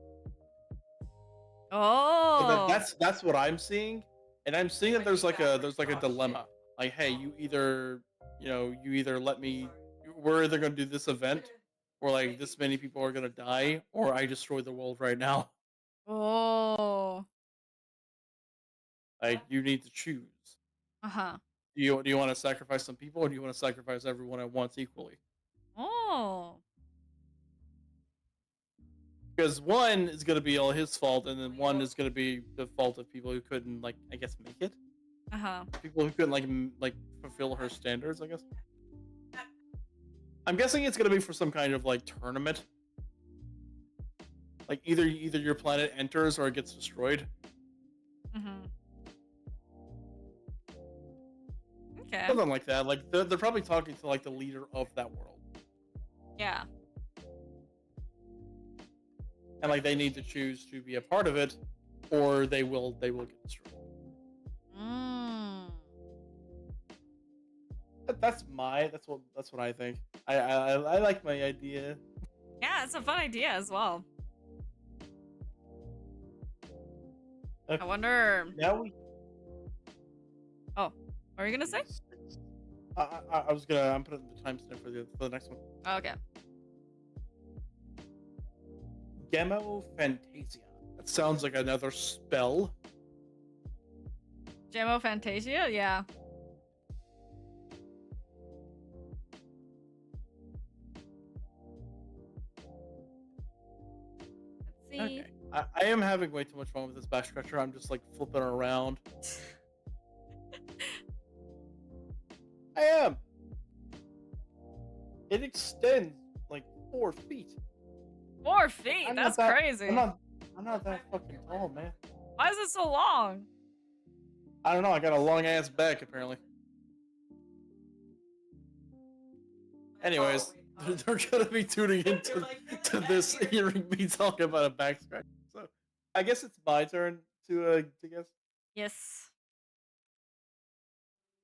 Oh. So that's what I'm seeing, and I'm seeing that there's like a dilemma. Like, hey, you either let me. We're either gonna do this event, or like this many people are gonna die, or I destroy the world right now. Oh. Like, you need to choose. Uh-huh. Do you want to sacrifice some people, or do you want to sacrifice everyone at once equally? Oh. Because one is going to be all his fault, and then one is going to be the fault of people who couldn't, like, I guess, make it. People who couldn't like fulfill her standards, I guess. I'm guessing it's going to be for some kind of like tournament. Like either your planet enters or it gets destroyed. Okay. Something like that. Like they're probably talking to like the leader of that world. Yeah. And like they need to choose to be a part of it, or they will get destroyed. That's what I think. I like my idea. Yeah, it's a fun idea as well. Okay. I wonder. Now we. Oh, what are you gonna say? I'm putting the timestamp for the next one. Okay. Gemo Fantasia. That sounds like another spell. Gemo Fantasia? Yeah. Let's see. Okay. I am having way too much fun with this back scratcher. I'm just like flipping around. I am. It extends like 4 feet. 4 feet? That's crazy. I'm not that fucking tall, man. Why is it so long? I don't know. I got a long ass back apparently. Anyways, they're gonna be tuning into this, hearing me talk about a back scratch. So I guess it's my turn to guess. Yes.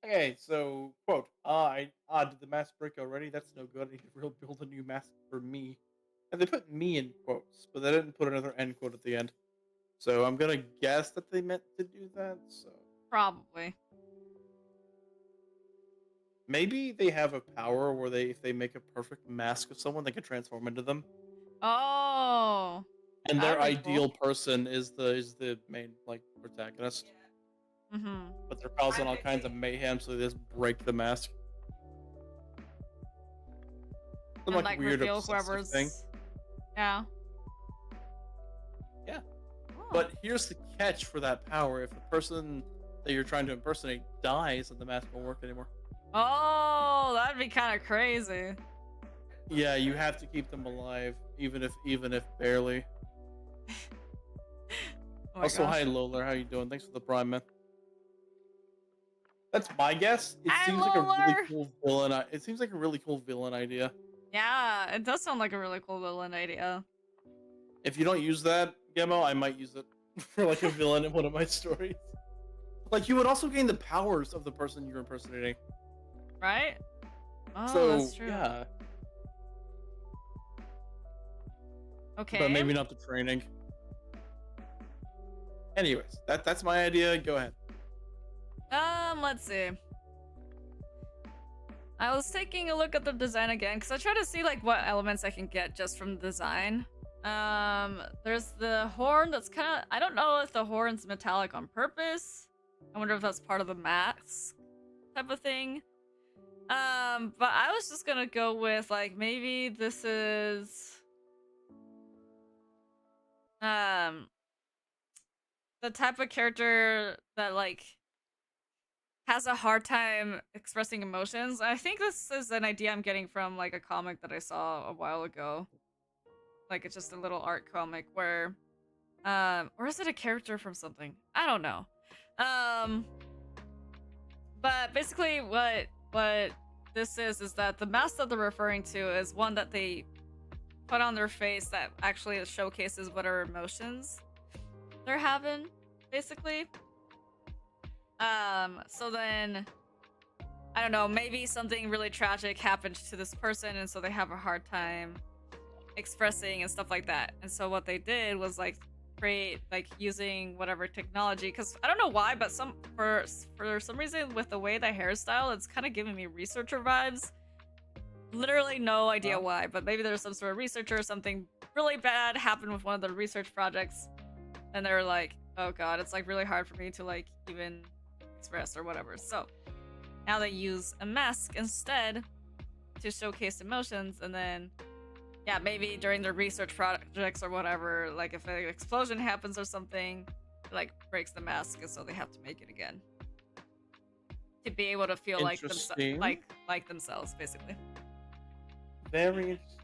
Okay, so quote, did the mask break already? That's no good. I need to build a new mask for me. And they put me in quotes, but they didn't put another end quote at the end. So I'm gonna guess that they meant to do that. So probably. Maybe they have a power where if they make a perfect mask of someone, they can transform into them. Oh. And their ideal person is the main like protagonist. But they're causing all kinds of mayhem, so they just break the mask. Some like weird reveal whoever's thing. Yeah. Yeah. Oh. But here's the catch for that power: if the person that you're trying to impersonate dies, then the mask won't work anymore. Oh, that'd be kind of crazy. Yeah, you have to keep them alive, even if barely. Oh also, hi Lola, how you doing? Thanks for the prime, man. That's my guess. It seems like a really cool villain. It seems like a really cool villain idea. Yeah, it does sound like a really cool villain idea. If you don't use that, Gemo, I might use it for like a villain in one of my stories. Like you would also gain the powers of the person you're impersonating. Right? Oh, so, that's true. Yeah. Okay. But maybe not the training. Anyways, that's my idea. Go ahead. Let's see. I was taking a look at the design again because I try to see like what elements I can get just from the design. There's the horn that's kind of, I don't know if the horn's metallic on purpose. I wonder if that's part of the mask type of thing. But I was just gonna go with like maybe this is the type of character that like has a hard time expressing emotions. I think this is an idea I'm getting from like a comic that I saw a while ago. Like it's just a little art comic where or is it a character from something? I don't know. But basically what this is that the mask that they're referring to is one that they put on their face that actually showcases whatever emotions they're having, basically. So then, I don't know, maybe something really tragic happened to this person, and so they have a hard time expressing and stuff like that. And so what they did was like create like using whatever technology, because I don't know why, but for some reason with the way the hairstyle, it's kind of giving me researcher vibes. Literally no idea why, but maybe there's some sort of researcher or something really bad happened with one of the research projects, and they're like, oh god, it's like really hard for me to like even express or whatever. So now they use a mask instead to showcase emotions, and then Yeah, maybe during their research projects or whatever, like if an explosion happens or something, it, like breaks the mask, and so they have to make it again to be able to feel like Interesting. themselves, basically. Very interesting.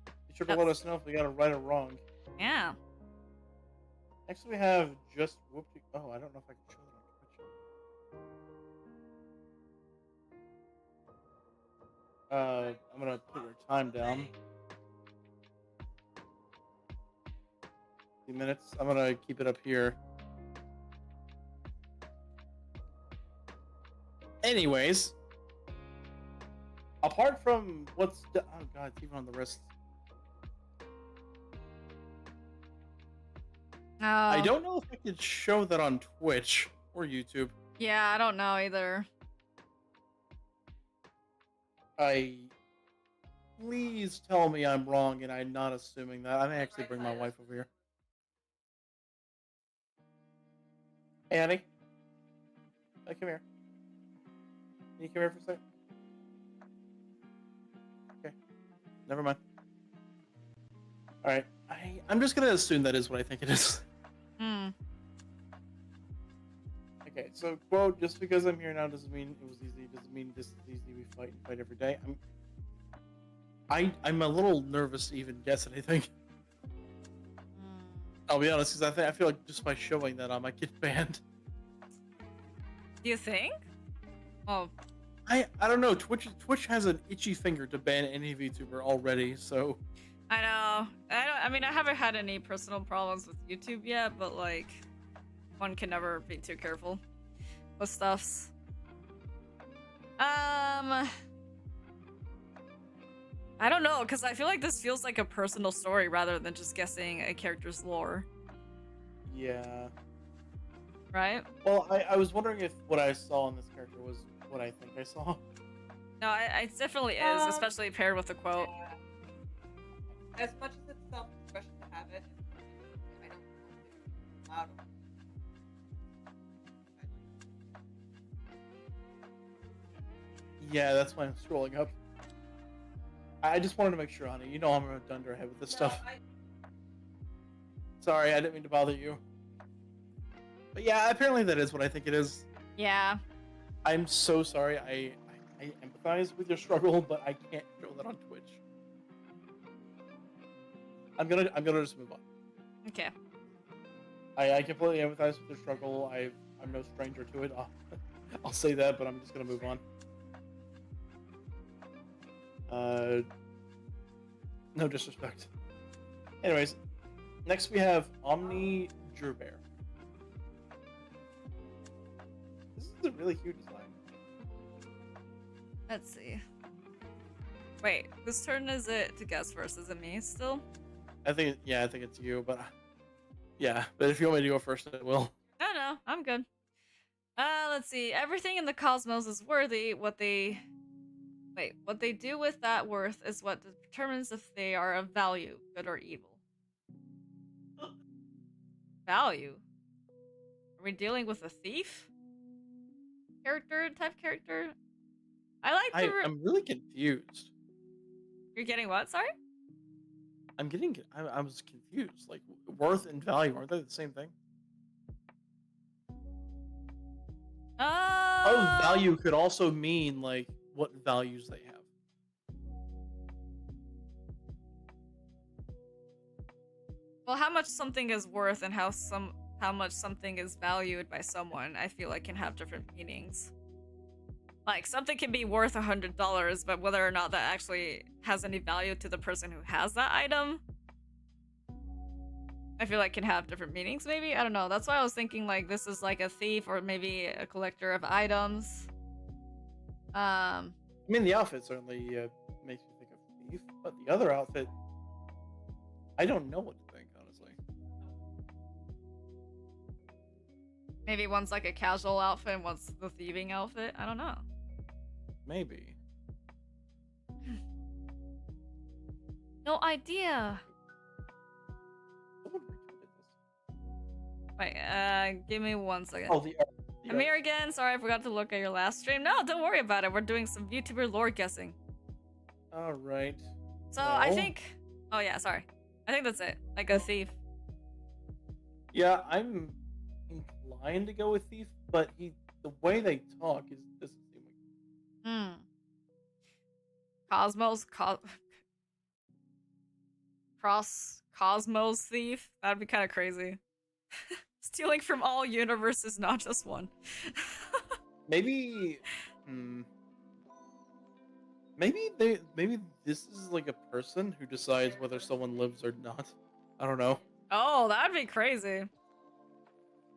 Be sure to let That's us know if we got it right or wrong. yeah. Next we have just whoopty. Oh, I don't know if I can show that on Twitch. I'm gonna put your time down. Few minutes. I'm gonna keep it up here. Anyways, apart from what's oh god, it's even on the wrist. I Oh, don't know if I could show that on Twitch or YouTube. yeah, I don't know either. Please tell me I'm wrong and I'm not assuming that. I may actually bring my wife over here. Hey, Annie. Hey, come here. Can you come here for a second? Okay. Never mind. Alright. I'm just gonna assume that is what I think it is. Hmm. Okay, so quote, just because I'm here now doesn't mean it was easy, doesn't mean this is easy, we fight and fight every day. I'm a little nervous to even guess anything. I'll be honest, because I feel like just by showing that I might get banned. Do you think? Oh, I don't know. Twitch has an itchy finger to ban any VTuber already, so I know. I mean, I haven't had any personal problems with YouTube yet, but like, one can never be too careful with stuffs. I don't know, because I feel like this feels like a personal story rather than just guessing a character's lore, yeah. right? Well, I was wondering if what I saw in this character was what I think I saw. No, it definitely is, especially paired with the quote. As much as it's self-expression to have it, I don't want to Yeah, that's why I'm scrolling up. I just wanted to make sure, honey. You know I'm a dunderhead with this stuff. Sorry, I didn't mean to bother you. But yeah, apparently that is what I think it is. Yeah. I'm so sorry. I empathize with your struggle, but I can't show that on Twitch. I'm gonna just move on. Okay. I completely empathize with your struggle. I'm no stranger to it. I'll say that, but I'm just gonna move on. No disrespect. Anyways, next we have Omni Gerbear. This is a really cute design. Let's see. Wait, whose turn is it to guess first? Is it me still? I think it's you, but yeah. But if you want me to go first, I will. No, I'm good. Let's see. Everything in the cosmos is worthy. What they do with that worth is what determines if they are of value, good or evil. Value? Are we dealing with a thief? Type character? I like the. I'm really confused. You're getting what? Sorry? I was confused. Like, worth and value, aren't they the same thing? Oh, value could also mean, like, what values they have. Well, how much something is worth and how much something is valued by someone, I feel like can have different meanings. Like, something can be worth $100, but whether or not that actually has any value to the person who has that item, I feel like can have different meanings, maybe? I don't know. That's why I was thinking, like, this is like a thief or maybe a collector of items. I mean, the outfit certainly makes me think of thief, but the other outfit, I don't know what to think, honestly. Maybe one's like a casual outfit and one's the thieving outfit. I don't know. Maybe. No idea. Someone retweeted this. Wait, give me 1 second. Oh, the I'm here again. Sorry, I forgot to look at your last stream. No, don't worry about it. We're doing some VTuber lore guessing. All right. So I Well, think. Oh yeah, sorry. I think that's it. Like a thief. yeah, I'm inclined to go with thief, but the way they talk is doesn't seem like. Hmm. Cosmos. Cosmos thief. That'd be kind of crazy. Stealing from all universes, not just one. Maybe, hmm, maybe this is like a person who decides whether someone lives or not. I don't know. Oh, that'd be crazy.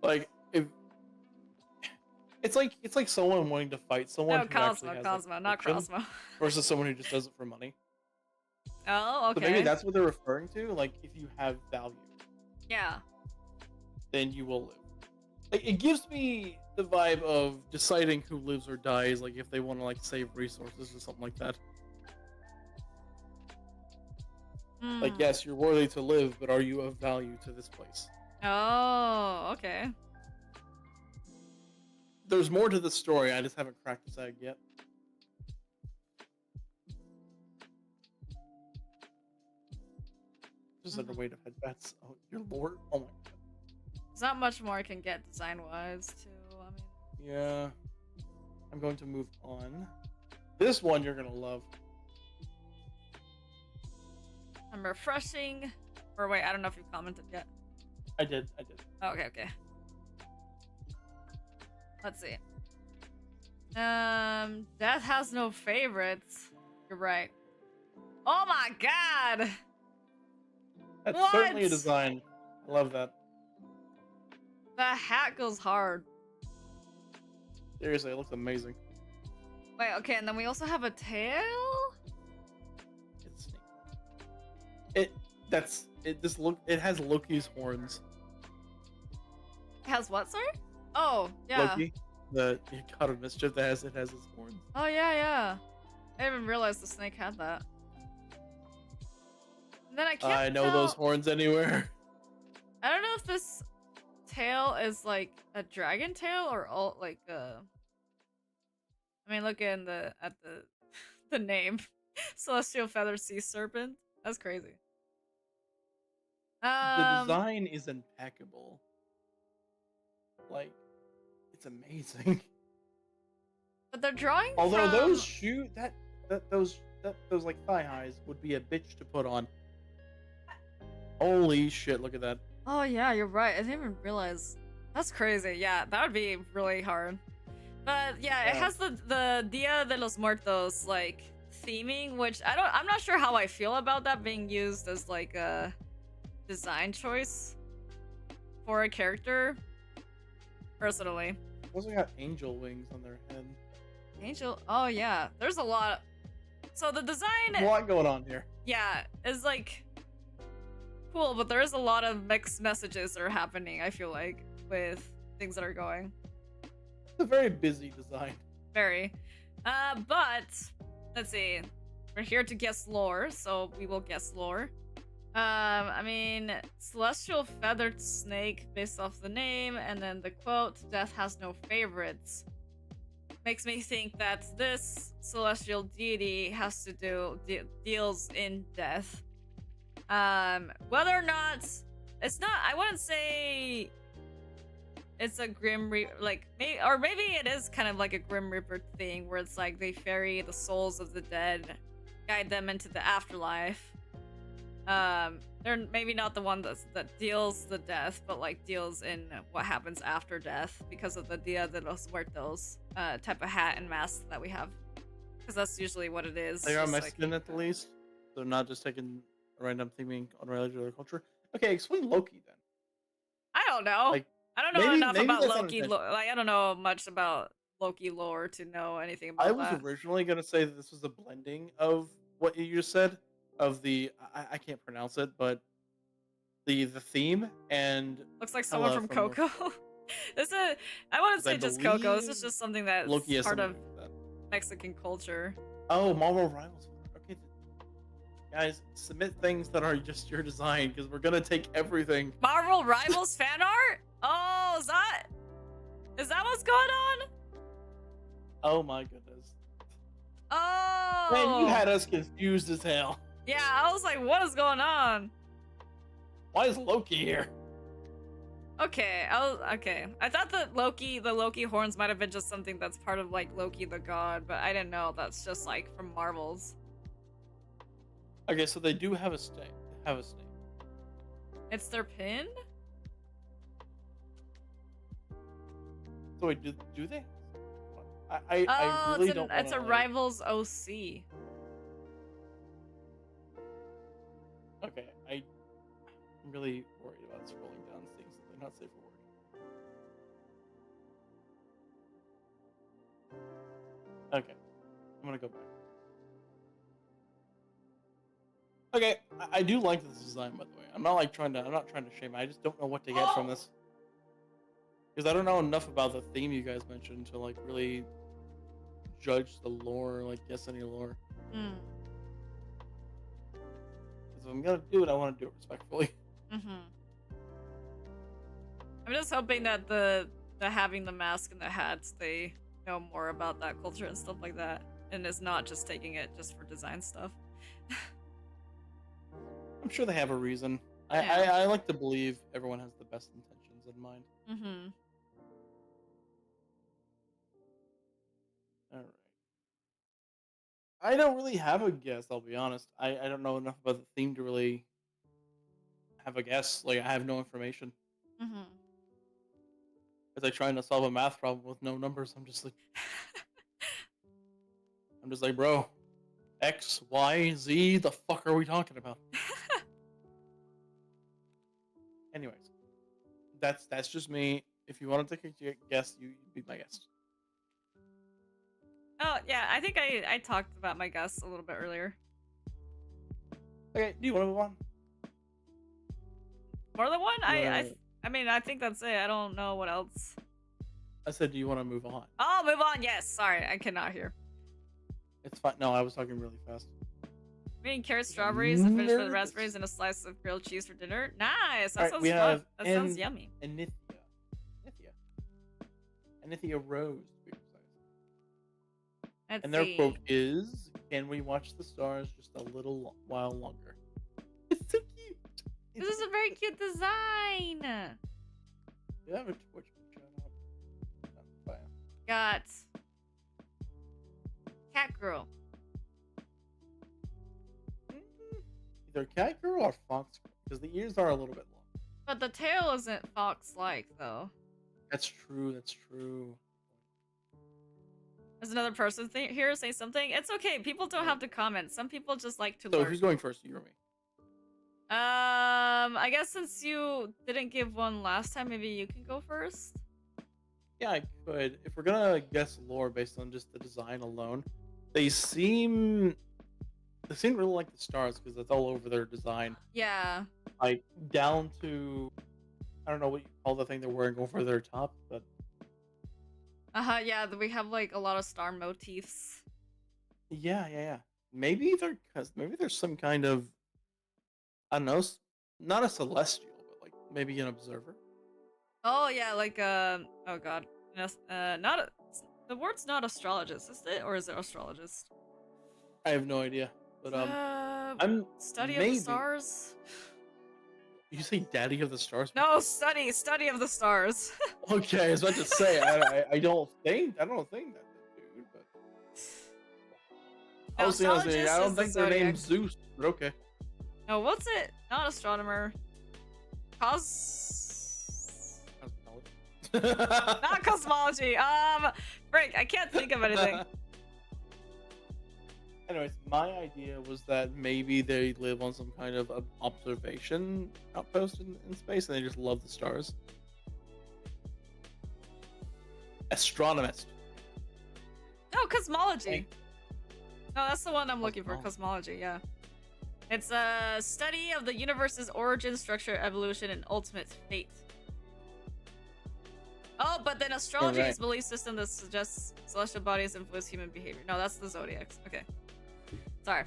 Like if it's like someone wanting to fight someone No, who actually has like Cosmo, not conviction Cosmo. versus someone who just does it for money. Oh, So okay. maybe that's what they're referring to. Like if you have value, Yeah. then you will live. Like it gives me the vibe of deciding who lives or dies. Like if they want to like save resources or something like that. Like Hmm. yes, you're worthy to live, but are you of value to this place? Oh, okay. There's more to the story. I just haven't cracked this egg yet. Just another way to head bats. Oh, your lord! Oh my god. There's not much more I can get design-wise, too. I mean, Yeah. I'm going to move on. This one you're gonna love. I'm refreshing. Or wait, I don't know if you've commented yet. I did. Oh, okay. Let's see. Death has no favorites. You're right. Oh my god! That's certainly a What? design. I love that. The hat goes hard. Seriously, it looks amazing. Wait, okay, and then we also have a tail? It's it has Loki's horns. It has what, sorry? Oh, yeah. Loki, the god of mischief that has his horns. Oh, yeah. I didn't even realize the snake had that. And then I can't I know tell... those horns anywhere. I don't know if this tail is like a dragon tail or all like I mean, look at the name, Celestial Feather Sea Serpent. That's crazy. The design is impeccable. Like, it's amazing. But they're drawing. Although from... those those like thigh highs would be a bitch to put on. Holy shit! Look at that. Oh yeah, you're right. I didn't even realize. That's crazy. Yeah, that would be really hard. But yeah, it has the Dia de los Muertos like theming, which I'm not sure how I feel about that being used as like a design choice for a character. Personally. Also got angel wings on their head. Angel. Oh yeah, there's a lot. So the design. A lot going on here. Yeah, is like cool, but there is a lot of mixed messages that are happening. I feel like with things that are going. It's a very busy design. Very. But let's see. We're here to guess lore, so we will guess lore. I mean, celestial feathered snake based off the name, and then the quote, "Death has no favorites," makes me think that this celestial deity has to deals in death. Whether or not it's not, I wouldn't say it's a Grim Reaper, like, maybe it is kind of like a Grim Reaper thing where it's like they ferry the souls of the dead, guide them into the afterlife. They're maybe not the one that deals the death, but like deals in what happens after death because of the Dia de los Muertos type of hat and mask that we have. Because that's usually what it is. They are just Mexican at the least. They're not just taking random theming unrelated to their culture. Okay, explain Loki then. I don't know. Like, I don't know maybe enough about that's Loki. unintentional. Like, I don't know much about Loki lore to know anything about I was that. originally gonna say that this was a blending of what you just said, of the I can't pronounce it, but the theme and Looks like someone from from Coco. I wouldn't say just Coco. This is believe just something that's Loki has part of something like that. Mexican culture. Oh, Marvel Rivals. Okay, guys, submit things that are just your design because we're gonna take everything. Marvel Rivals fan art? Oh, is that what's going on? Oh my goodness. Oh, Man, you had us confused as hell. Yeah, I was like, what is going on? Why is Loki here? Okay, okay. I thought that the Loki horns might have been just something that's part of like Loki the god, but I didn't know that's just like from Marvel's. Okay, so they do have a snake. Have a snake. It's their pin? So wait, do they? I really don't. It's a Rivals OC. Okay, I'm really worried about scrolling down seeing something not safe for work. Okay, I'm gonna go back. Okay, I do like this design, by the way. I'm not trying to shame. I just don't know what to get from this because I don't know enough about the theme you guys mentioned to like really judge the lore, like guess any lore. Mm. If I'm gonna do it, I want to do it respectfully. Mm-hmm. I'm just hoping that the having the mask and the hats, they know more about that culture and stuff like that, and is not just taking it just for design stuff. I'm sure they have a reason. Yeah. I like to believe everyone has the best intentions in mind. Mm-hmm. All right. I don't really have a guess. I'll be honest. I don't know enough about the theme to really have a guess. Like I have no information. Mm-hmm. It's like trying to solve a math problem with no numbers. I'm just like, bro, X, Y, Z. The fuck are we talking about? Anyways, that's just me. If you want to take a guess, you be my guest. Oh yeah, I think I talked about my guess a little bit earlier. Okay, do you want to move on? More than one? I mean, I think that's it. I don't know what else. I said, do you want to move on? Oh, move on. Yes. Sorry, I cannot hear. It's fine. No, I was talking really fast. Eating carrots, strawberries, a finish for the raspberries, and a slice of grilled cheese for dinner. Nice. That sounds fun. That sounds yummy. Anithia Rose, to be precise. Let's and their see. quote is, "Can we watch the stars just a little while longer?" It's so cute. This is a very cute design. You have a Twitch channel. Got cat girl. Either cat girl or fox girl, because the ears are a little bit long. But the tail isn't fox-like, though. That's true. That's true. There's another person here say something. It's okay. People don't have to comment. Some people just like to So lurk. who's going first? You or me? I guess since you didn't give one last time, maybe you can go first. Yeah, I could. If we're gonna guess lore based on just the design alone, they seem really like the stars because it's all over their design. Yeah. Like down to, I don't know what you call the thing they're wearing over their top, but Yeah, we have like a lot of star motifs. yeah. Maybe there's some kind of, I don't know, not a celestial, but like maybe an observer. Oh yeah, like oh god, not the word's not astrologist, is it, or is it astrologist? I have no idea, but I'm study of the stars. You say daddy of the stars? No, study of the stars. Okay, I was about to say I don't think that, dude. But no, I don't think their name's Zeus. But okay. No, what's it? Not astronomer. Not cosmology. Frick, I can't think of anything. Anyways, my idea was that maybe they live on some kind of observation outpost in space and they just love the stars. Astronomist. No, cosmology. No, that's the one I'm looking for. Cosmology, yeah. It's a study of the universe's origin, structure, evolution, and ultimate fate. Oh, but then astrology is a belief system that suggests celestial bodies influence human behavior. No, that's the zodiacs. Okay. Sorry.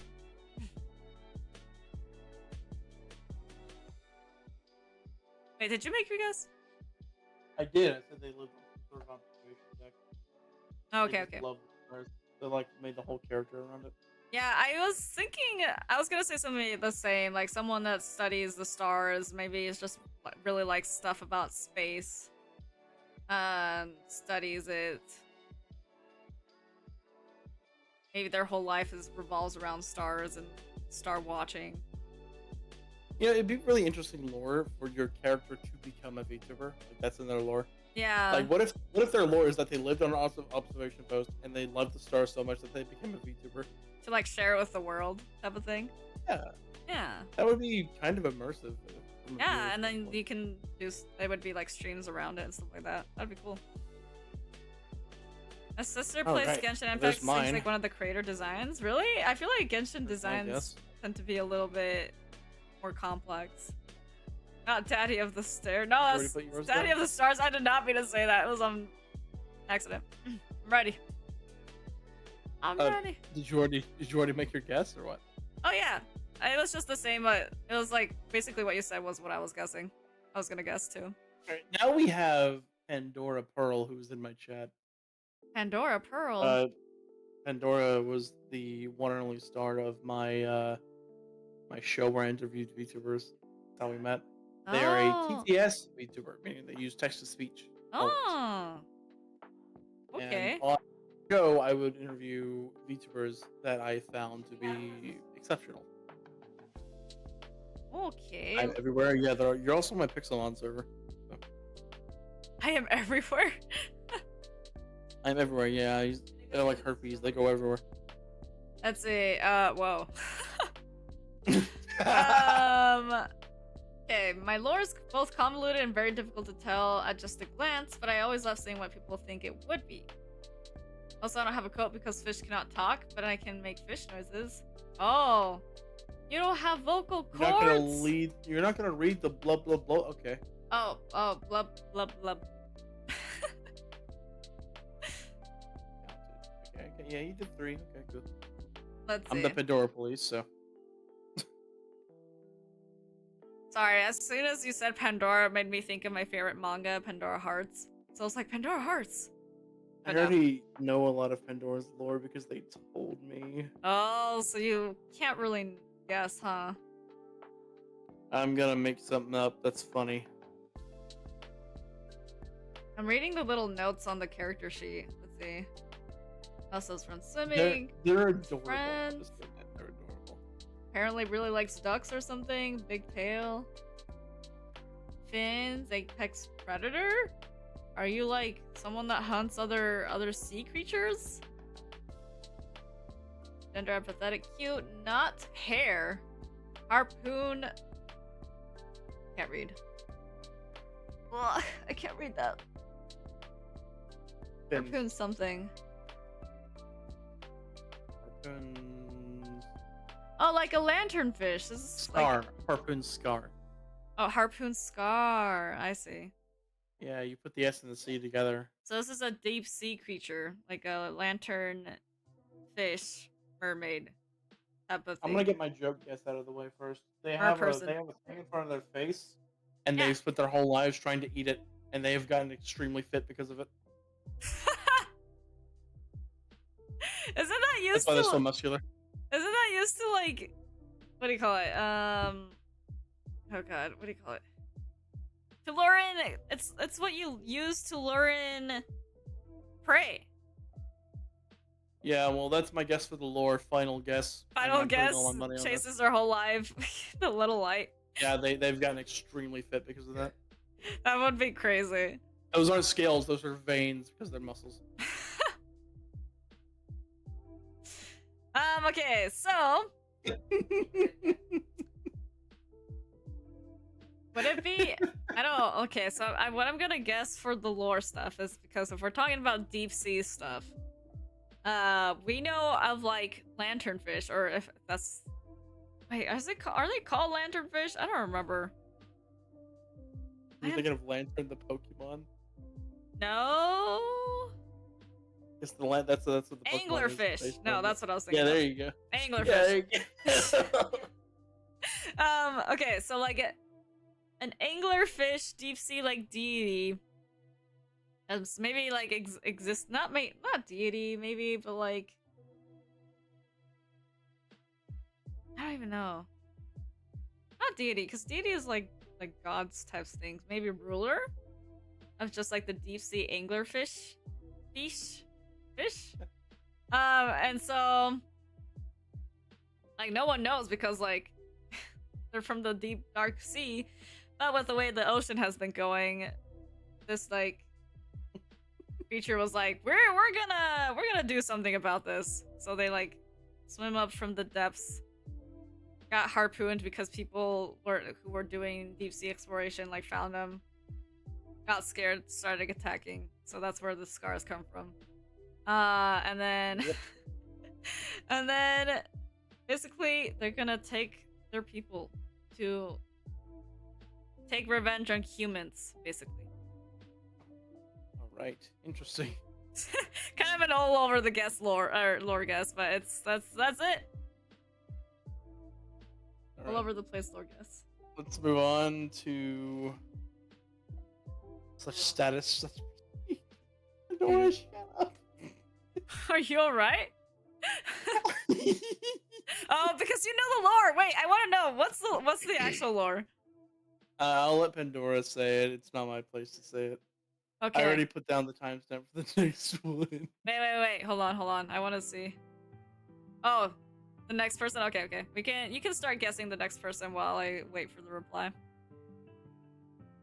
Wait, did you make your guess? I did. I said they live on some sort of observation deck. Oh, okay. Love the stars. They like made the whole character around it. Yeah, I was thinking, I was gonna say something the same, like someone that studies the stars, maybe is just really likes stuff about space, studies it. Maybe their whole life revolves around stars and star watching. Yeah, it'd be really interesting lore for your character to become a VTuber. Like, that's in their lore. Yeah. Like, what if their lore is that they lived on an observation post and they loved the stars so much that they became a VTuber? To like share it with the world, type of thing. Yeah. Yeah. That would be kind of immersive. Yeah, and then you can do. They would be like streams around it and stuff like that. That'd be cool. My sister plays right. Genshin Impact. There's Seems mine. like one of the creator designs. Really? I feel like Genshin designs tend to be a little bit more complex. Not Daddy of the Stair. No, that's Daddy of the Stars. I did not mean to say that. It was on accident. I'm ready. I'm ready. Did you already make your guess or what? Oh yeah. It was just the same, but it was like basically what you said was what I was guessing. I was gonna guess too. Alright, now we have Pandora Pearl, who's in my chat. Pandora Pearl. Pandora was the one and only star of my my show where I interviewed VTubers. That's how we met. They are a TTS VTuber, meaning they use text to speech. Oh. Okay. And on the show, I would interview VTubers that I found to be exceptional. Okay. I'm everywhere. Yeah, you're also my Pixelmon server. So. I am everywhere. I'm everywhere. Yeah, they're like herpes. They go everywhere. Let's see. Whoa. Okay, my lore is both convoluted and very difficult to tell at just a glance, but I always love seeing what people think it would be. Also, I don't have a coat because fish cannot talk, but I can make fish noises. Oh, you don't have vocal cords? You're not gonna read the blub blub blub. Okay. Oh, blub blub blub. Okay, yeah, you did 3. Okay, good. Let's see. I'm the Pandora police, so. Sorry, as soon as you said Pandora, it made me think of my favorite manga, Pandora Hearts. So I was like, Pandora Hearts. I already know a lot of Pandora's lore because they told me. Oh, so you can't really guess, huh? I'm gonna make something up that's funny. I'm reading the little notes on the character sheet. Let's see. Also, from swimming. They're adorable. Friends. They're adorable. Apparently really likes ducks or something. Big tail. Fins. Apex predator? Are you like someone that hunts other sea creatures? Gender empathetic, cute, not hair. Harpoon. Can't read. Ugh, I can't read that. Fins. Harpoon something. Harpoon. Oh, like a lanternfish. This is Scar. like... Harpoon Scar. Oh, harpoon scar. I see. Yeah, you put the S and the C together. So this is a deep sea creature, like a lantern fish mermaid type of thing. I'm gonna get my joke guess out of the way first. They have a thing in front of their face, and they've spent their whole lives trying to eat it, and they have gotten extremely fit because of it. Isn't that used That's why they're so muscular. Isn't that used to like, what do you call it? Oh god, what do you call it? To lure in, it's what you use to lure in prey. Yeah, well, that's my guess for the lore. Final guess. Final guess. Chases their whole life. The little light. Yeah, they've gotten extremely fit because of that. That would be crazy. Those aren't scales; those are veins because they're muscles. Okay, so would it be? I don't know. Okay, so what I'm gonna guess for the lore stuff is because if we're talking about deep sea stuff, we know of like lanternfish, or if that's wait, are they called lanternfish? I don't remember. Are you thinking of Lantern the Pokemon? No. It's the that's what the Pokemon anglerfish. is No, that's what I was thinking. Yeah, there you go. Anglerfish. Yeah, there you go. Okay, so like an anglerfish, deep sea like deity. Maybe like exist not deity maybe, but like even know. Not deity, because deity is like gods types things. Maybe ruler of just like the deep sea anglerfish, fish. And so like no one knows because like they're from the deep dark sea. But with the way the ocean has been going, this like creature was like, we're gonna do something about this. So they like swim up from the depths, got harpooned because people who were doing deep sea exploration like found them, got scared, started attacking. So that's where the scars come from. And then and then basically they're gonna take their people to take revenge on humans, basically. All right, interesting. Kind of an all over the guess lore or lore guess, but that's it. All over the place lore guess. Let's move on to such status. I don't want to shut up. Are you alright? Oh, because you know the lore. Wait, I want to know what's the actual lore. I'll let Pandora say it. It's not my place to say it. Okay. I already put down the timestamp for the next one. Wait. Hold on. I want to see. Oh, the next person. Okay. You can start guessing the next person while I wait for the reply.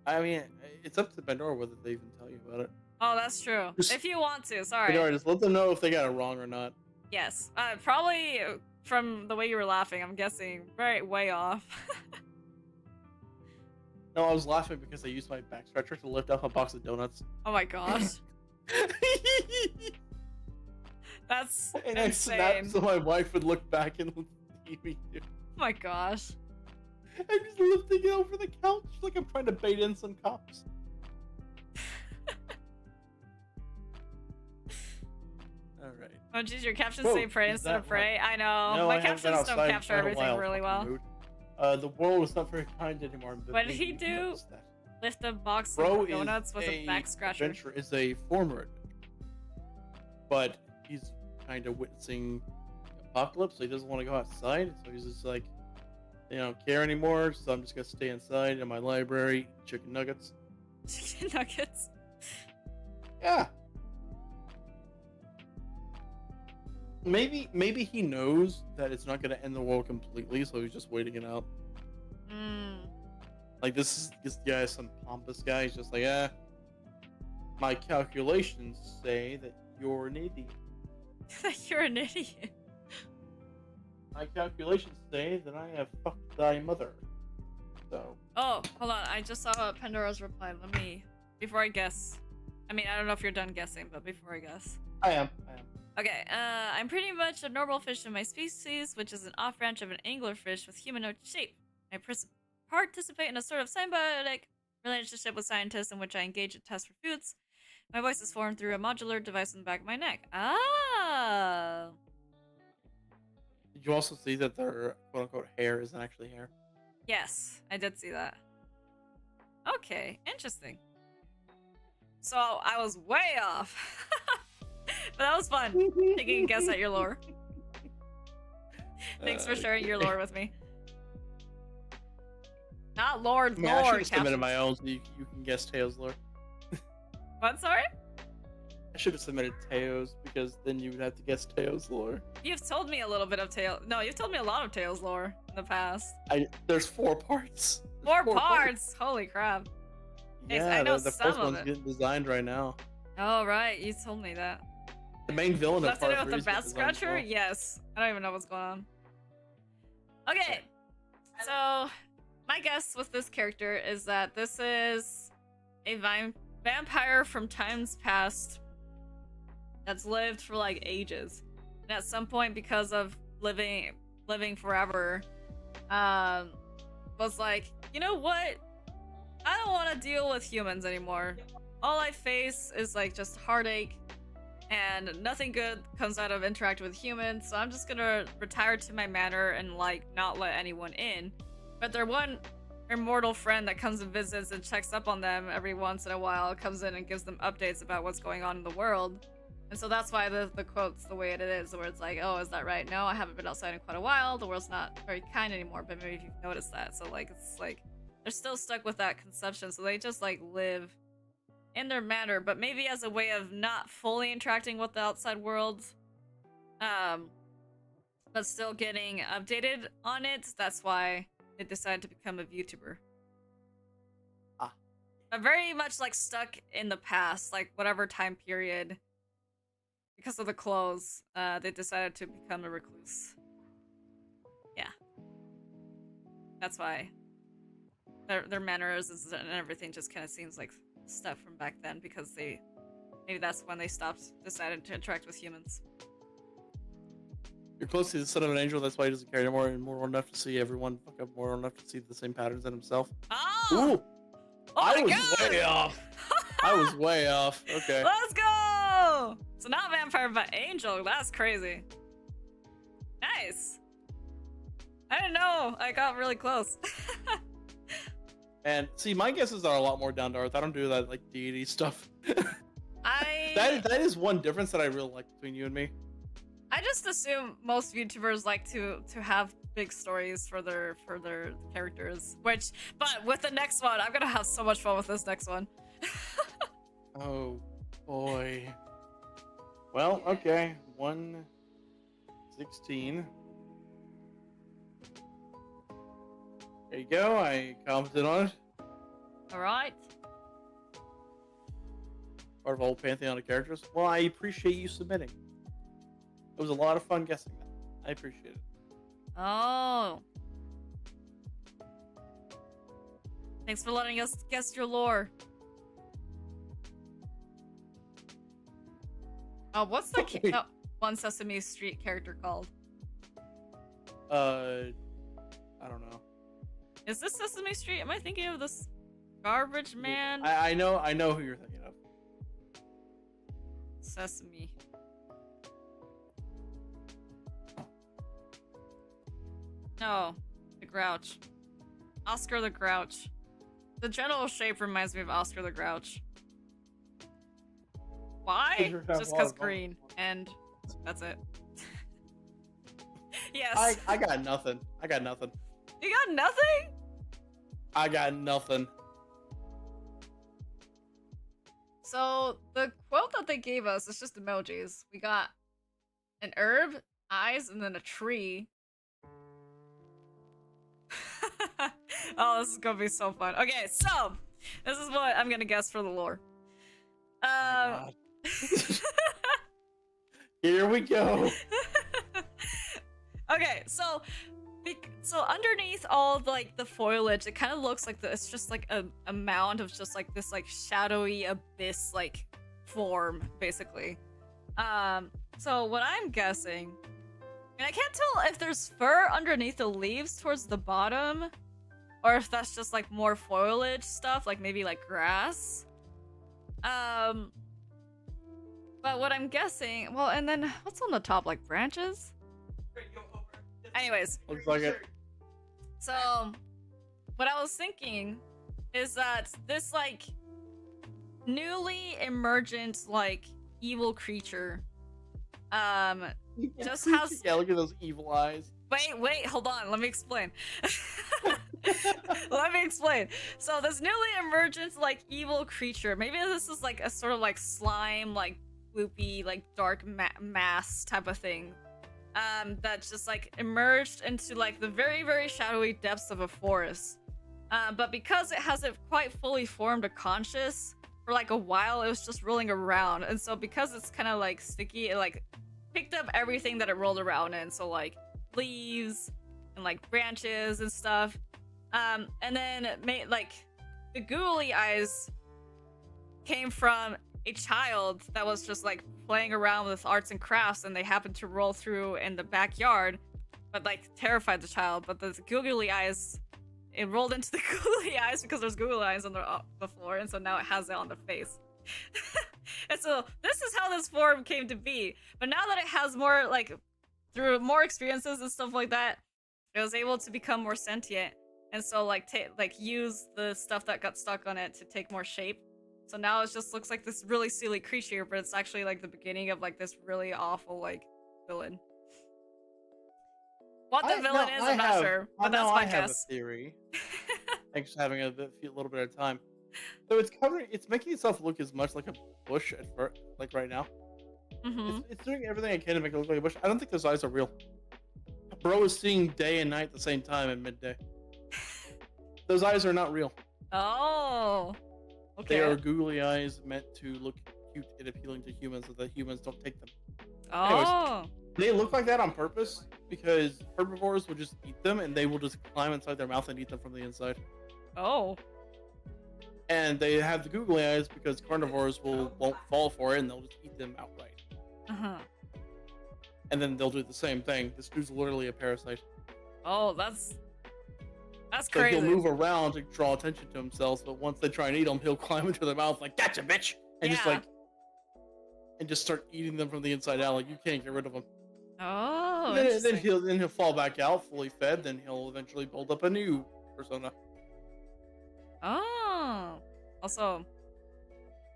I mean, it's up to Pandora whether they even tell you about it. Oh, that's true. If you want to, sorry. Pandora, just let them know if they got it wrong or not. Yes. Probably from the way you were laughing, I'm guessing way off. No, I was laughing because I used my back stretcher to lift up a box of donuts. Oh my gosh. That's and I insane. snapped so my wife would look back and see me too. Oh my gosh. I'm just lifting it over the couch like I'm trying to bait in some cops. Alright. Oh jeez, your captions say pray instead of pray. I know. No, My I haven't been captions don't outside capture in a everything while, really well. fucking mood. The world is not very kind anymore. but What did maybe he you do? noticed that. Lift a box Bro of donuts with a back scratcher. Adventure is a former adventure, but he's kind of witnessing apocalypse, so he doesn't want to go outside. So he's just like, I don't care anymore, so I'm just gonna stay inside in my library, eat chicken nuggets. Chicken nuggets. Yeah. Maybe he knows that it's not gonna end the world completely, so he's just waiting it out. Like this guy is some pompous guy. He's just like, my calculations say that you're an idiot. You're an idiot. My calculations say that I have fucked thy mother. So. Oh, hold on. I just saw Pandora's reply. Let me, before I guess. I mean, I don't know if you're done guessing, but before I guess. I am. Okay, I'm pretty much a normal fish in my species, which is an off-branch of an anglerfish with humanoid shape. I participate in a sort of symbiotic relationship with scientists in which I engage in tests for foods. My voice is formed through a modular device in the back of my neck. Ah. Did you also see that their quote-unquote hair isn't actually hair? Yes, I did see that. Okay, interesting. So I was way off. But that was fun, taking a guess at your lore. Thanks for sharing your lore with me. Not Lord, I mean, I should lore, have submitted my own so you can guess Teo's lore. What, sorry? I should have submitted Teo's because then you would have to guess Teo's lore. You've told me a little bit of Teo. No, you've told me a lot of Tails lore in the past. There's 4 parts. Four parts? Holy crap. Yeah, I know the some first of one's it. getting designed right now. Oh, right. You told me that. The main villain Does of that to do part with the 3 bat scratcher? Yes. I don't even know what's going on. Okay. So, my guess with this character is that this is a vampire from times past that's lived for like ages. And at some point, because of living forever, was like, you know what? I don't want to deal with humans anymore. All I face is like just heartache, and nothing good comes out of interacting with humans, so I'm just gonna retire to my manor and like not let anyone in. But their one immortal friend that comes and visits and checks up on them every once in a while comes in and gives them updates about what's going on in the world. And so that's why the quote's the way it is, where it's like, oh, is that right? No, I haven't been outside in quite a while. The world's not very kind anymore, but maybe you've noticed that. So, like, it's like, they're still stuck with that conception, so they just, like, live in their manner, but maybe as a way of not fully interacting with the outside world, but still getting updated on it. That's why they decided to become a VTuber. But very much, like, stuck in the past, like, whatever time period. Because of the clothes, they decided to become a recluse. Yeah. That's why their mannerisms and everything just kind of seems like stuff from back then, because maybe that's when they decided to interact with humans. You're close to the son of an angel, that's why he doesn't care anymore, and more enough to see everyone fuck up, more enough to see the same patterns in himself. Oh! Ooh! Oh I my was God! way off. I was way off. Okay. Let's go! So not vampire, but angel. That's crazy. Nice. I didn't know. I got really close. And see, my guesses are a lot more down to earth. I don't do that like deity stuff. That is one difference that I really like between you and me. I just assume most VTubers like to have big stories for their characters. But with the next one, I'm gonna have so much fun with this next one. Oh boy. Well, okay. 116. There you go. I commented on it. All right. Part of a whole pantheon of characters. Well, I appreciate you submitting. It was a lot of fun guessing that. I appreciate it. Oh. Thanks for letting us guess your lore. Oh, what's the One Sesame Street character called? I don't know. Is this Sesame Street? Am I thinking of this garbage man? I know who you're thinking of. Sesame. No, the Grouch. Oscar the Grouch. The general shape reminds me of Oscar the Grouch. Why? Just because green. And that's it. Yes. I got nothing. I got nothing. You got nothing? I got nothing. So, the quote that they gave us is just emojis. We got an herb, eyes, and then a tree. Oh, this is gonna be so fun. Okay, so this is what I'm gonna guess for the lore. Here we go. Okay, so underneath all the foliage, it kind of looks like it's just like a mound of just like this like shadowy abyss like form, basically. So what I'm guessing, and I can't tell if there's fur underneath the leaves towards the bottom, or if that's just like more foliage stuff, like maybe like grass. But what I'm guessing, well, and then what's on the top, like branches? Anyways, Looks like it. so what I was thinking is that this like newly emergent like evil creature just has Yeah, look at those evil eyes. wait, hold on, let me explain. Let me explain. So this newly emergent like evil creature, maybe this is like a sort of like slime, like gloopy, like dark mass type of thing, that just like emerged into like the very, very shadowy depths of a forest. But because it hasn't quite fully formed a conscious for like a while, it was just rolling around, and so because it's kind of like sticky, it like picked up everything that it rolled around in, so like leaves and like branches and stuff. And then like the googly eyes came from a child that was just like playing around with arts and crafts, and they happened to roll through in the backyard, but like terrified the child. But the googly eyes, it rolled into the googly eyes because there's googly eyes on the floor, and so now it has it on the face. And so this is how this form came to be. But now that it has more, like, through more experiences and stuff like that, it was able to become more sentient, and so like use the stuff that got stuck on it to take more shape. So now it just looks like this really silly creature, but it's actually like the beginning of like this really awful like villain. What the villain is, I'm not sure, but that's my I have a guess. theory. Thanks for having a little bit of time. So it's making itself look as much like a bush at first, like right now. Mm-hmm. It's doing everything it can to make it look like a bush. I don't think those eyes are real. Bro is seeing day and night at the same time at midday. Those eyes are not real. Oh. Okay. They are googly eyes meant to look cute and appealing to humans so that humans don't take them. Oh. They look like that on purpose because herbivores will just eat them and they will just climb inside their mouth and eat them from the inside. Oh. And they have the googly eyes because carnivores won't fall for it and they'll just eat them outright. Uh-huh. And then they'll do the same thing. This dude's literally a parasite. Oh, that's So crazy. he'll move around to draw attention to himself, but once they try and eat him, he'll climb into their mouth like, "Gotcha, bitch!" And just start eating them from the inside out. Like you can't get rid of them. Oh, Then he'll fall back out fully fed. Then he'll eventually build up a new persona. Oh. Also,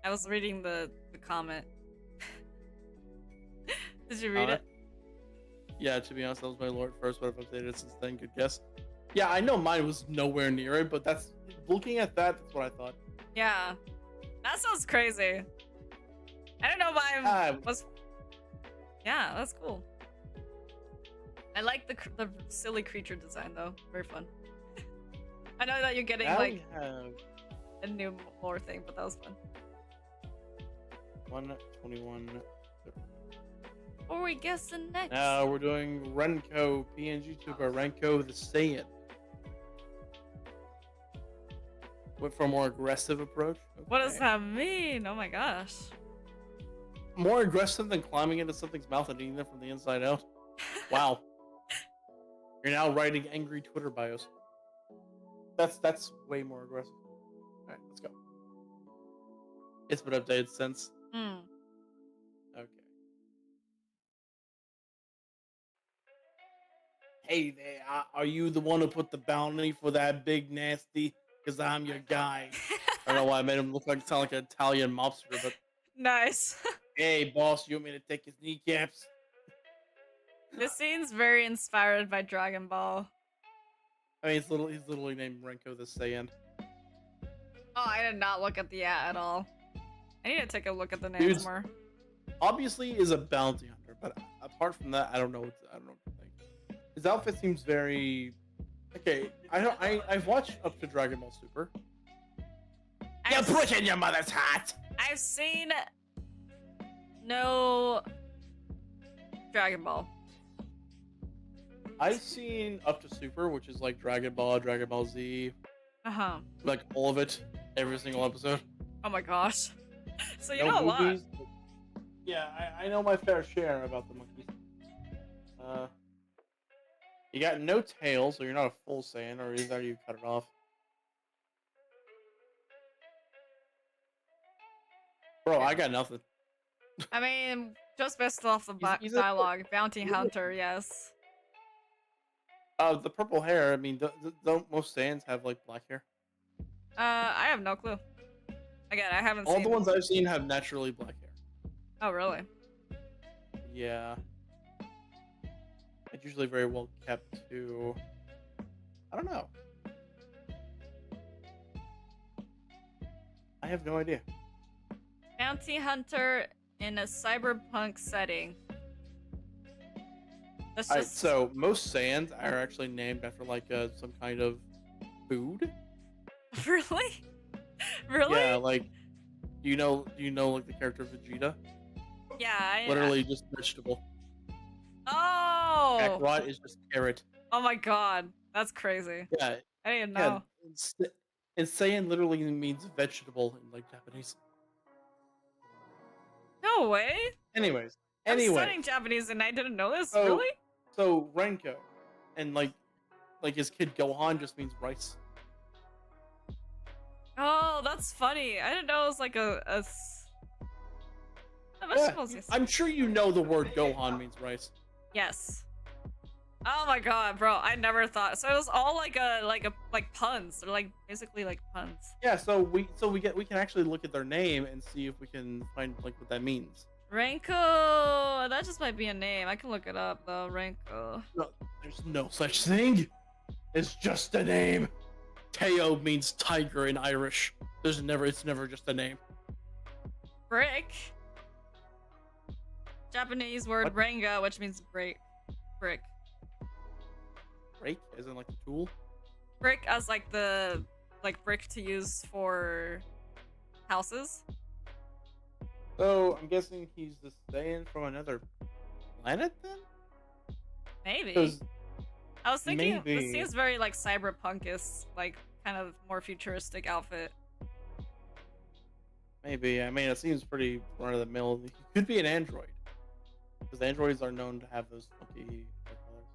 I was reading the comment. Did you read it? Yeah, to be honest, that was my lord first, but I've updated it since then. Good guess. Yeah, I know mine was nowhere near it, but looking at that's what I thought. Yeah. That sounds crazy. I don't know why I was. Yeah, that's cool. I like the silly creature design though. Very fun. I know that you're getting like a new lore thing, but that was fun. 121. Or we guessing next. Now we're doing Renko, PNG tuber Renko the Saiyan. Went for a more aggressive approach. Okay. What does that mean? Oh my gosh. More aggressive than climbing into something's mouth and eating them from the inside out. Wow. You're now writing angry Twitter bios. That's way more aggressive. Alright, let's go. It's been updated since. Okay. Hey there, are you the one who put the bounty for that big nasty? Because I'm your guy. I don't know why I made him sound like an Italian mobster, but Nice. hey boss, you want me to take his kneecaps? This scene's very inspired by Dragon Ball. I mean, he's literally named Renko the Saiyan. Oh, I did not look at the at all. I need to take a look at the names more. Obviously, is a bounty hunter, but apart from that, I don't know what to think. His outfit seems very okay. I've watched up to Dragon Ball Super. You're pushing your mother's hat. I've seen no Dragon Ball. I've seen up to Super, which is like Dragon Ball, Dragon Ball Z, like all of it, every single episode. Oh my gosh! So you No know a lot. movies, yeah, I know my fair share about the monkeys. You got no tail, so you're not a full Saiyan, or is that you cut it off? Bro, I got nothing. I mean, just based off the He's dialogue, bounty hunter, yes. The purple hair. I mean, don't most Saiyans have like black hair? I have no clue. Again, I haven't All seen the ones I've seen have naturally black hair. Oh, really? Yeah. It's usually very well kept too. I don't know. I have no idea. Bounty hunter in a cyberpunk setting. That's Alright, just... so most Saiyans are actually named after like some kind of food. Really? Really? Yeah, like do you know like the character Vegeta? Yeah, Literally just vegetable. Oh! Kakarot is just carrot. Oh my god, that's crazy. Yeah. I didn't know. Yeah, and Saiyan literally means vegetable in like Japanese. No way. Anyways, I'm studying Japanese and I didn't know this. Really? So Renko, and like his kid Gohan just means rice. Oh, that's funny. I didn't know it was like a vegetables. I'm sure you know the word Gohan means rice. Yes. Oh my god, bro! I never thought. So it was all like puns. They're like basically like puns. Yeah, so we can actually look at their name and see if we can find like what that means. Ranko. That just might be a name. I can look it up though. Ranko. No, there's no such thing. It's just a name. Teo means tiger in Irish. It's never just a name. Brick. Japanese word What? ranga, which means break. Brick. Break, as in like the tool. Brick as like the brick to use for houses. So I'm guessing he's the Saiyan from another planet then? Maybe. 'Cause I was thinking this maybe- seems very like cyberpunk-ish, like kind of more futuristic outfit. maybe. I mean, it seems pretty run of the mill. He could be an android, because androids are known to have those funky hair colors.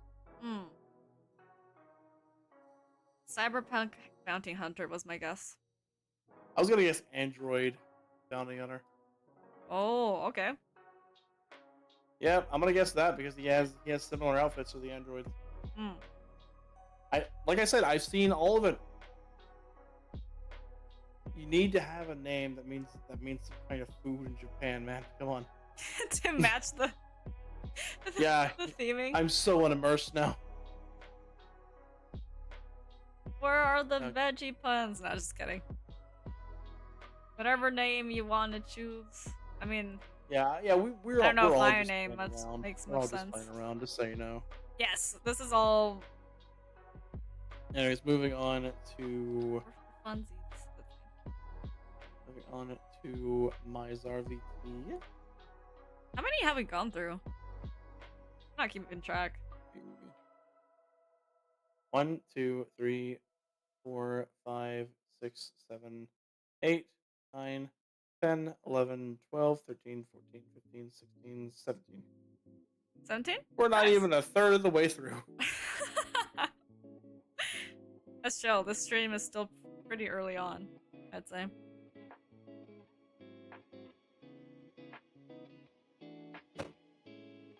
Hmm. Cyberpunk bounty hunter was my guess. I was gonna guess android bounty hunter. Oh, okay. Yeah, I'm gonna guess that because he has similar outfits to the androids. Hmm. Like I said, I've seen all of it. You need to have a name that means some kind of food in Japan, man. Come on. To match the Yeah, the theming. I'm so unimmersed now. Where are the Okay. veggie puns? No, just kidding. Whatever name you want to choose. I mean, Yeah, we're I don't know we're if all my just name playing much around. makes We're all much just sense. playing around, just so you know. yes, this is all Anyways, moving on to funsies. my ZarVT. How many have we gone through? I'm not keeping track. 1, 2, 3, 4, 5, 6, 7, 8, 9, 10, 11, 12, 13, 14, 15, 16, 17. 17? We're not Nice. even a third of the way through. Let's chill. This stream is still pretty early on, I'd say.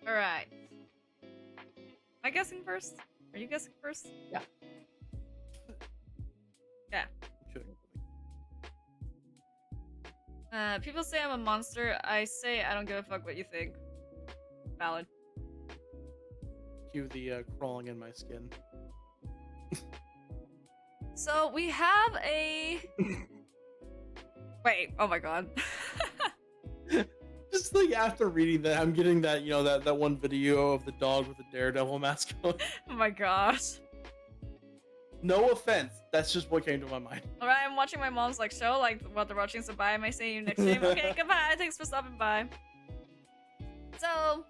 Alright. Am I guessing first? Are you guessing first? Yeah. Yeah. People say I'm a monster. I say I don't give a fuck what you think. Valid. Cue the crawling in my skin. So we have a... Wait, oh my god. Just like after reading that, I'm getting that, you know, that one video of the dog with the Daredevil mask on. Oh my gosh. No offense, that's just what came to my mind. Alright, I'm watching my mom's like show, like what they're watching, so bye. I might see you next stream. Okay, goodbye. Thanks for stopping by. So,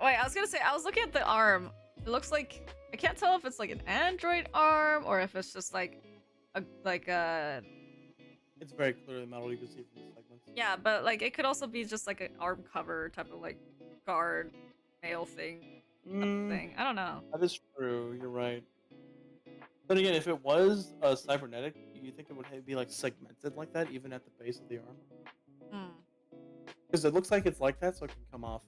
wait, I was gonna say, I was looking at the arm. It looks like, I can't tell if it's like an android arm or if it's just like a It's very clearly metal, you can see from the segments. yeah, but like it could also be just like an arm cover type of like guard male thing. Thing. I don't know. That is true, you're right. But again, if it was cybernetic, do you think it would be like segmented like that, even at the base of the arm? Hmm. Because it looks like it's like that, so it can come off.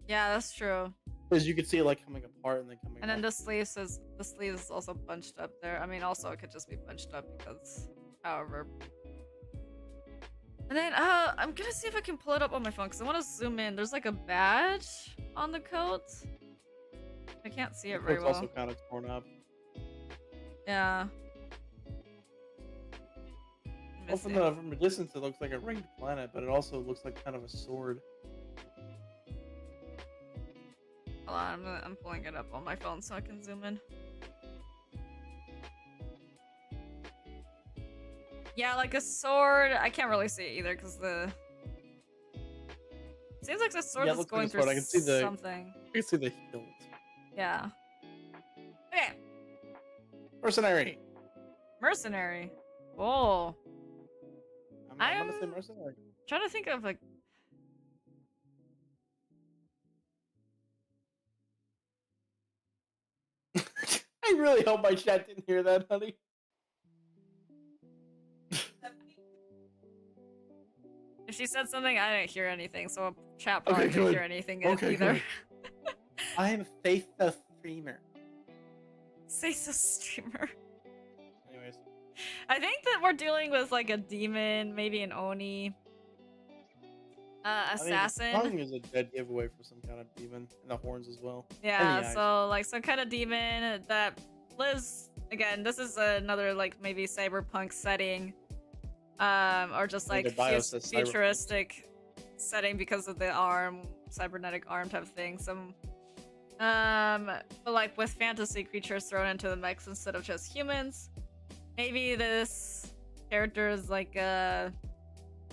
Yeah, that's true. Because you can see it like coming apart and then coming And then off. the sleeve is also bunched up there. I mean, also it could just be bunched up because, however. And then I'm gonna see if I can pull it up on my phone because I want to zoom in. There's like a badge on the coat. I can't see it very It's well. also kind of torn up. Yeah. Well, from a distance, it looks like a ringed planet, but it also looks like kind of a sword. Hold on, I'm pulling it up on my phone so I can zoom in. Yeah, like a sword. I can't really see it either because the. Seems like the sword Yeah, it is looks like going a through sword. I can see the- something. You can see the hilt. Yeah. Okay. Mercenary. Mercenary. Whoa. I'm gonna say mercenary. Trying to think of like. I really hope my chat didn't hear that, honey. If she said something, I didn't hear anything, so chat Okay, probably didn't good. hear anything Okay, either. good. I am Faith the Streamer. Say so, streamer. Anyways, I think that we're dealing with like a demon, maybe an oni, assassin. I mean, the tongue is a dead giveaway for some kind of demon, and the horns as well. And Yeah, the eyes. so like some kind of demon that lives. Again, this is another like maybe cyberpunk setting, or just I think like the bio says cyberpunk. futuristic setting because of the arm, cybernetic arm type of thing. Some, but like with fantasy creatures thrown into the mix instead of just humans. Maybe this character is like a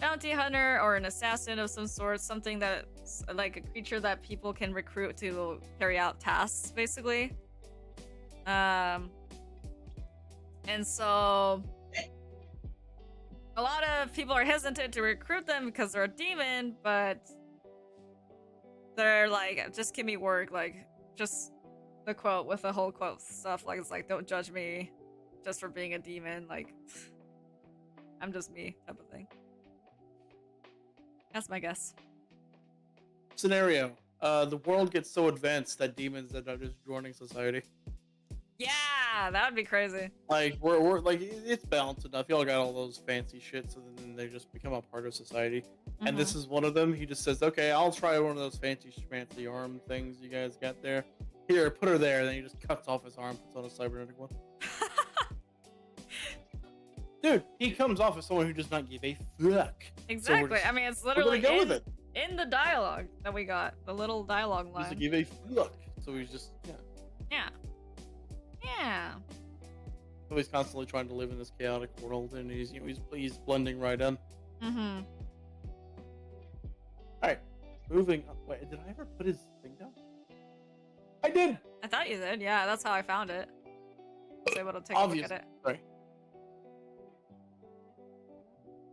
bounty hunter or an assassin of some sort, something that's like a creature that people can recruit to carry out tasks, basically. And so a lot of people are hesitant to recruit them because they're a demon, but they're like, just give me work, like just the quote with the whole quote stuff, like it's like, don't judge me just for being a demon, like I'm just me type of thing. That's my guess. Scenario: the world gets so advanced that demons end up just joining society. Yeah, that would be crazy. Like we're like it's balanced enough. Y'all got all those fancy shit, so then they just become a part of society. And this is one of them. He just says, "Okay, I'll try one of those fancy schmancy arm things you guys got there. Here, put her there." And then he just cuts off his arm, puts on a cybernetic one. Dude, he comes off as someone who does not give a fuck. Exactly. I mean, it's We're literally gonna go with it. in the dialogue that we got, the little dialogue He line. doesn't give a fuck. So he's just Yeah. Yeah. So he's constantly trying to live in this chaotic world, and he's blending right in. Mm-hmm. All right, moving on. Wait, did I ever put his thing down? I did. I thought you did. Yeah, that's how I found it. I was able to take a look at it. Sorry.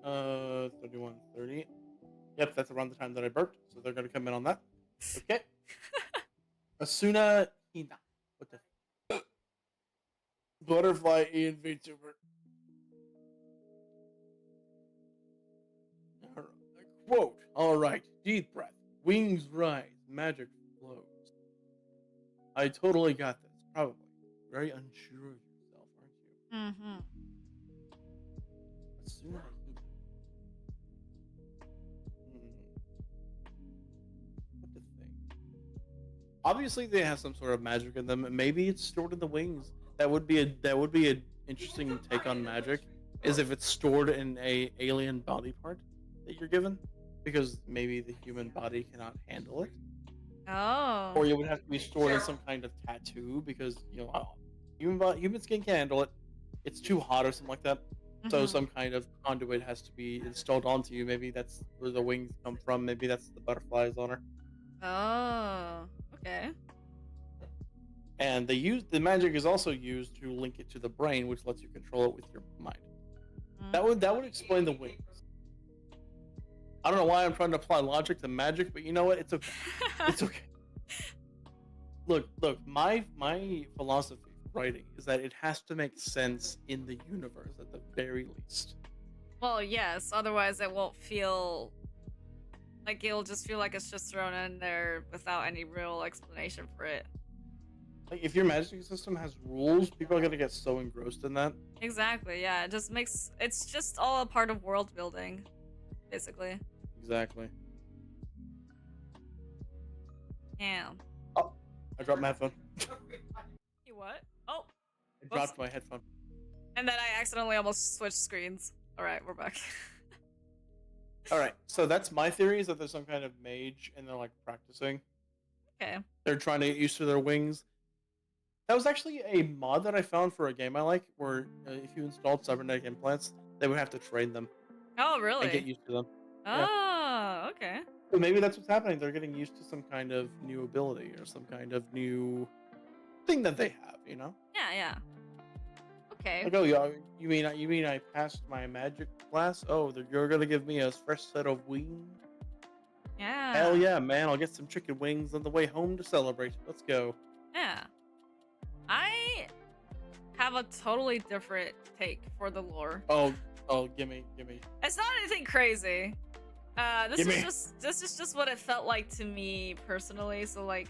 31, 30. Yep, that's around the time that I burped, so they're gonna come in on that. Okay. Asuna Hina. What the? Butterfly and VTuber. Quote. All right. Deep breath. Wings rise. Magic flows. I totally got this. Probably. Very unsure of yourself, aren't you? Mm-hmm. Asuna Hina. What to think? Obviously, they have some sort of magic in them. Maybe it's stored in the wings. That would be an interesting take on magic. Is if it's stored in a alien body part that you're given, because maybe the human body cannot handle it, Oh. or it would have to be stored in some kind of tattoo because human skin can handle it. It's too hot or something like that. So Mhm. some kind of conduit has to be installed onto you. Maybe that's where the wings come from. Maybe that's the butterflies on her. Oh. Okay. And the magic is also used to link it to the brain, which lets you control it with your mind. That would explain the wings. I don't know why I'm trying to apply logic to magic, but you know what? It's okay. It's okay. Look. My philosophy for writing is that it has to make sense in the universe at the very least. Well, yes. Otherwise, it won't feel like it'll just feel like it's just thrown in there without any real explanation for it. Like if your magic system has rules, people are gonna get so engrossed in that. Exactly. Yeah. It just makes it's just all a part of world building, basically. Exactly. Damn. Oh, I dropped my headphone. You what? Oh. I dropped my headphone. And then I accidentally almost switched screens. All right, we're back. All right, so that's my theory: is that there's some kind of mage and they're like practicing. Okay. They're trying to get used to their wings. That was actually a mod that I found for a game I like, where if you installed cybernetic implants, they would have to train them Oh, really? and get used to them. Oh, okay. So maybe that's what's happening. They're getting used to some kind of new ability or some kind of new thing that they have. You know? Yeah. Okay. Like, oh, you mean I passed my magic class? Oh, you're gonna give me a fresh set of wings? Yeah. Hell yeah, man! I'll get some chicken wings on the way home to celebrate. Let's go. Yeah. I have a totally different take for the lore. Oh, gimme. It's not anything crazy. This Gimme. is just what it felt like to me personally. So like,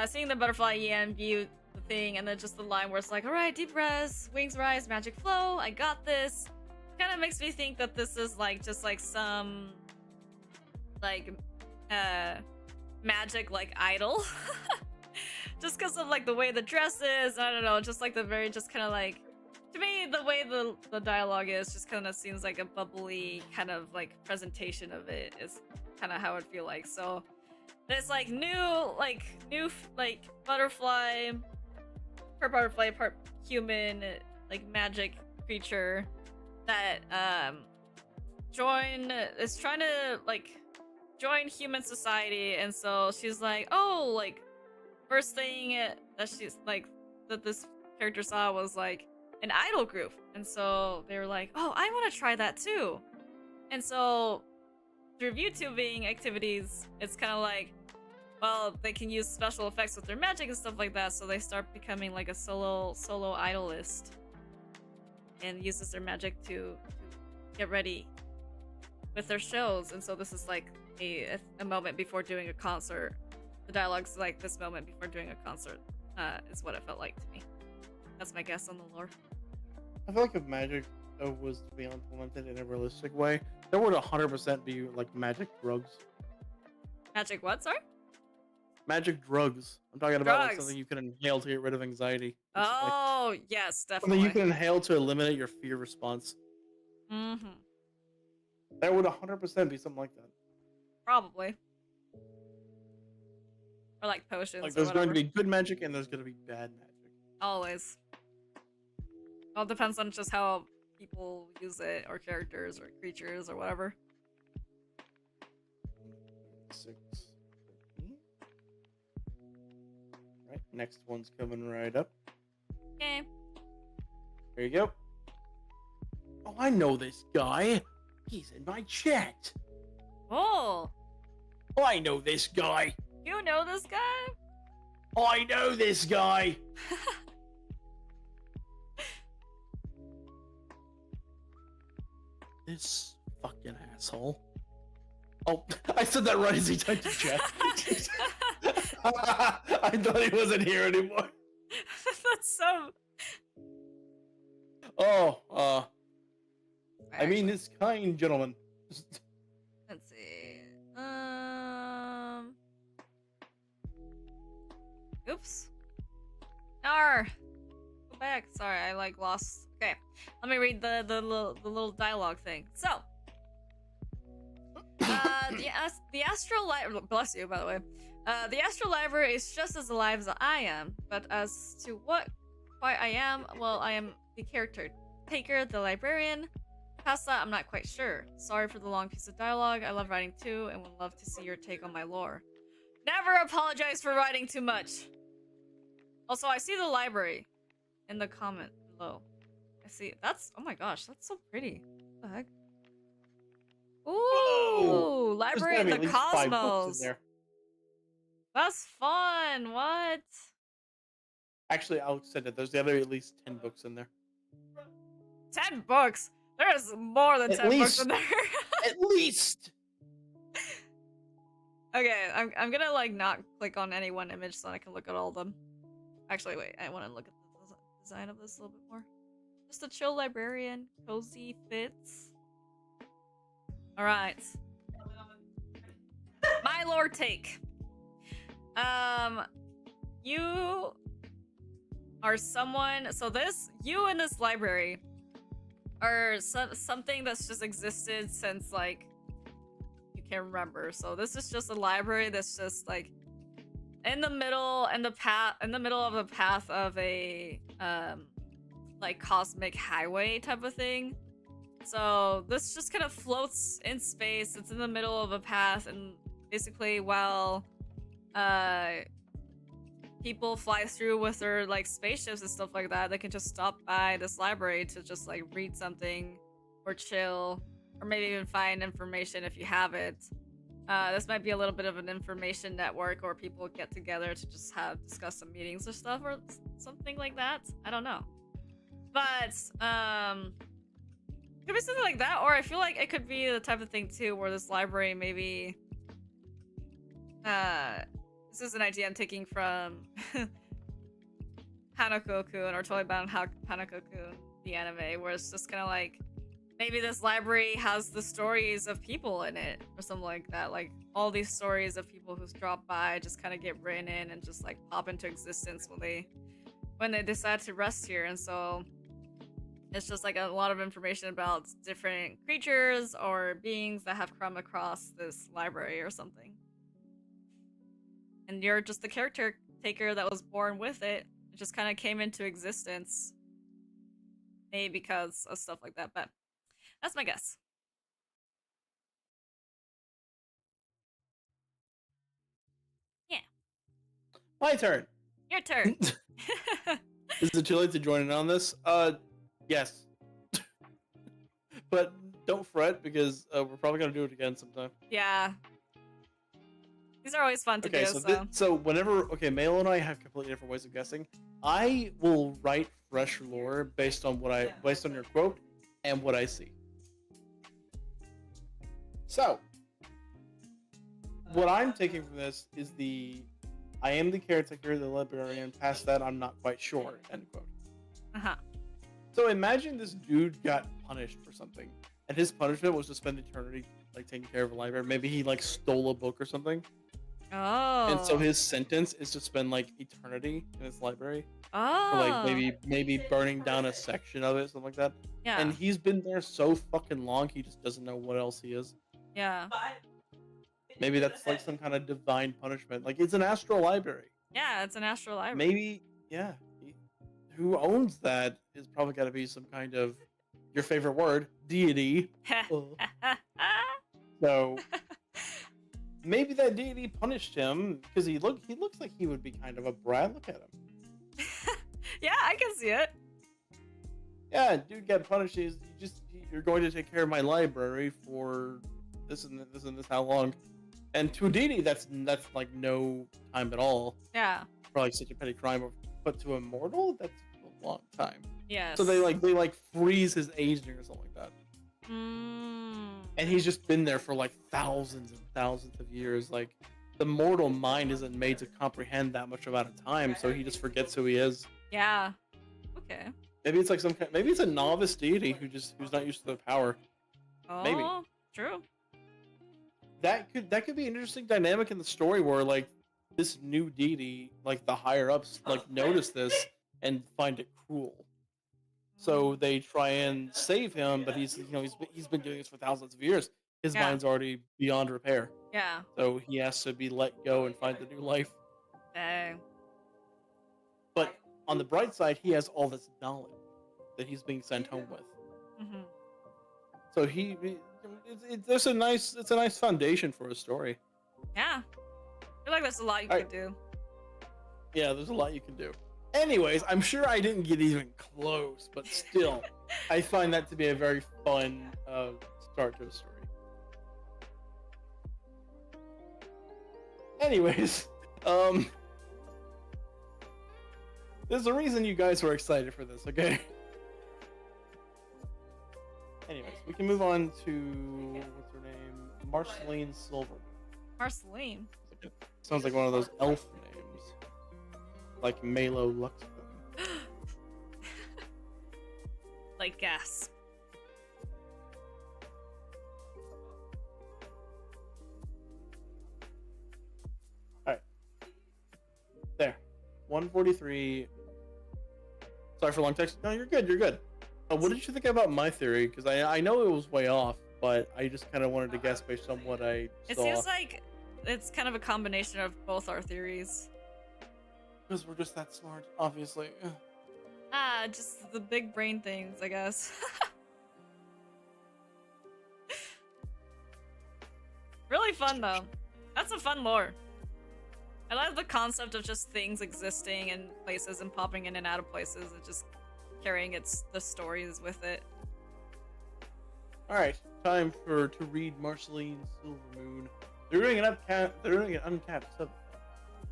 seeing the butterfly EM view the thing, and then just the line where it's like, all right, deep res, wings rise, magic flow, I got this. Kind of makes me think that this is like just like some like magic like idol. Just because of like the way the dress is, I don't know, just like the very just kind of like, to me the way the dialogue is just kind of seems like a bubbly kind of like presentation of it is kind of how it feel like. So there's like new like butterfly, part human like magic creature that is trying to like join human society, and so she's like, oh, like first thing that she's like that this character saw was like an idol group, and so they were like, oh, I want to try that too. And so through VTubing activities, it's kind of like, well, they can use special effects with their magic and stuff like that, so they start becoming like a solo idolist and uses their magic to get ready with their shows. And so this is like a moment before doing a concert. The dialogue's like this moment before doing a concert is what it felt like to me. That's my guess on the lore. I feel like if magic was to be implemented in a realistic way, there would 100% be like magic drugs. Magic what, sorry? Magic drugs. I'm talking about like Drugs. something you can inhale to get rid of anxiety. Oh, yes, Something definitely. you can inhale to eliminate your fear response. Mm-hmm. That would 100% be something like that. Probably. Or like potions. Like or there's going whatever. to be good magic and there's going to be bad magic. Always. Well, it depends on just how people use it, or characters, or creatures, or whatever. 6. Right, next one's coming right up. Okay. There you go. Oh, I know this guy. He's in my chat. Oh, Oh, I know this guy. you know this guy? I know this guy. This fucking asshole. Oh, I said that right as he typed in chat. I thought he wasn't here anymore. That's so. Oh, I mean, this kind gentleman. Let's see. Oops. Nar. Go back. Sorry, I like lost. Okay, let me read the little dialogue thing. So, the astral library. Bless you, by the way. The astral library is just as alive as I am, but as to why I am, well, I am the character taker, the librarian. Past that, I'm not quite sure. Sorry for the long piece of dialogue. I love writing too, and would love to see your take on my lore. Never apologize for writing too much. Also, I see the library in the comment below. I see. That's, oh my gosh, that's so pretty. What the heck? Ooh, Whoa! library in There's the gotta be at least 5 books cosmos. in there. That's fun. What? Actually, I'll send it. There's gotta be at least 10 books in there. 10 books. There's more than At 10 books least. in there. At least. Okay, I'm gonna like not click on any one image so I can look at all of them. Actually, wait, I want to look at the design of this a little bit more. Just a chill librarian, cozy fits. All right, my lore take. You are someone. So you in this library are something that's just existed since like you can't remember. So this is just a library that's just like in the middle of the path of a like cosmic highway type of thing. So this just kind of floats in space. It's in the middle of a path, and basically while people fly through with their like spaceships and stuff like that, they can just stop by this library to just like read something or chill, or maybe even find information if you have it. This might be a little bit of an information network, or people get together to just discuss some meetings or stuff, or something like that. I don't know, but could be something like that, or I feel like it could be the type of thing too where this library maybe this is an idea I'm taking from Hanako-kun or totally bad on Hanako-kun, the anime, where it's just kind of like maybe this library has the stories of people in it or something like that. Like all these stories of people who's dropped by just kind of get written in and just like pop into existence when they decide to rest here. And so it's just like a lot of information about different creatures or beings that have come across this library or something. And you're just the character taker that was born with it. It just kind of came into existence. Maybe because of stuff like that, but that's my guess. Yeah. My turn. Your turn. Is it too late to join in on this? Yes. But don't fret because we're probably gonna do it again sometime. Yeah. These are always fun to Okay, do. So whenever Maelo and I have completely different ways of guessing. I will write fresh lore based on based on your quote and what I see. So what I'm taking from this is I am the caretaker, the librarian. Past that, I'm not quite sure. End quote. So imagine this dude got punished for something, and his punishment was to spend eternity like taking care of a library. Maybe he like stole a book or something. Oh. And so his sentence is to spend like eternity in his library. Oh. Or, like maybe burning down a section of it, something like that. Yeah. And he's been there so fucking long, he just doesn't know what else he is. Yeah. Maybe that's like some kind of divine punishment. Like it's an astral library. Yeah, it's an astral library. Maybe, yeah. Who owns that is probably got to be some kind of your favorite word, deity. So maybe that deity punished him because he looks like he would be kind of a brat. Look at him. Yeah, I can see it. Yeah, dude got punished. You're going to take care of my library for this and this how long? And to a deity, that's like no time at all. Yeah. For like such a petty crime, but to a mortal, that's a long time. Yes. So they freeze his aging or something like that. And he's just been there for like thousands and thousands of years. Like the mortal mind isn't made to comprehend that much amount of time, so he just forgets who he is. Yeah. Okay. Maybe it's like maybe it's a novice deity who's not used to the power. Oh, Maybe. True. That could be an interesting dynamic in the story where like this new deity, like the higher ups, like notice this and find it cruel. So they try and save him, but he's been doing this for thousands of years. His mind's already beyond repair. Yeah. So he has to be let go and find a new life. Dang. But on the bright side, he has all this knowledge that he's being sent home with. Mm-hmm. So it's a nice foundation for a story. Yeah. I feel like there's a lot you could do. Yeah, there's a lot you can do. Anyways, I'm sure I didn't get even close, but still, I find that to be a very fun start to a story. Anyways, there's a reason you guys were excited for this, okay? Anyways, we can move on to, what's her name? Marceline Silver. Marceline? Sounds like one of those elf names. Like Maelobuffer. Like gas. Alright. There. 143. Sorry for long text. No, you're good, you're good. What did you think about my theory? Because I know it was way off, but I just kind of wanted to guess based on what I saw. It seems like it's kind of a combination of both our theories. Because we're just that smart, obviously. Just the big brain things, I guess. Really fun, though. That's a fun lore. I like the concept of just things existing in places and popping in and out of places and just carrying the stories with it. Alright, time to read Marceline Silvermoon. They're doing an uncapped sub.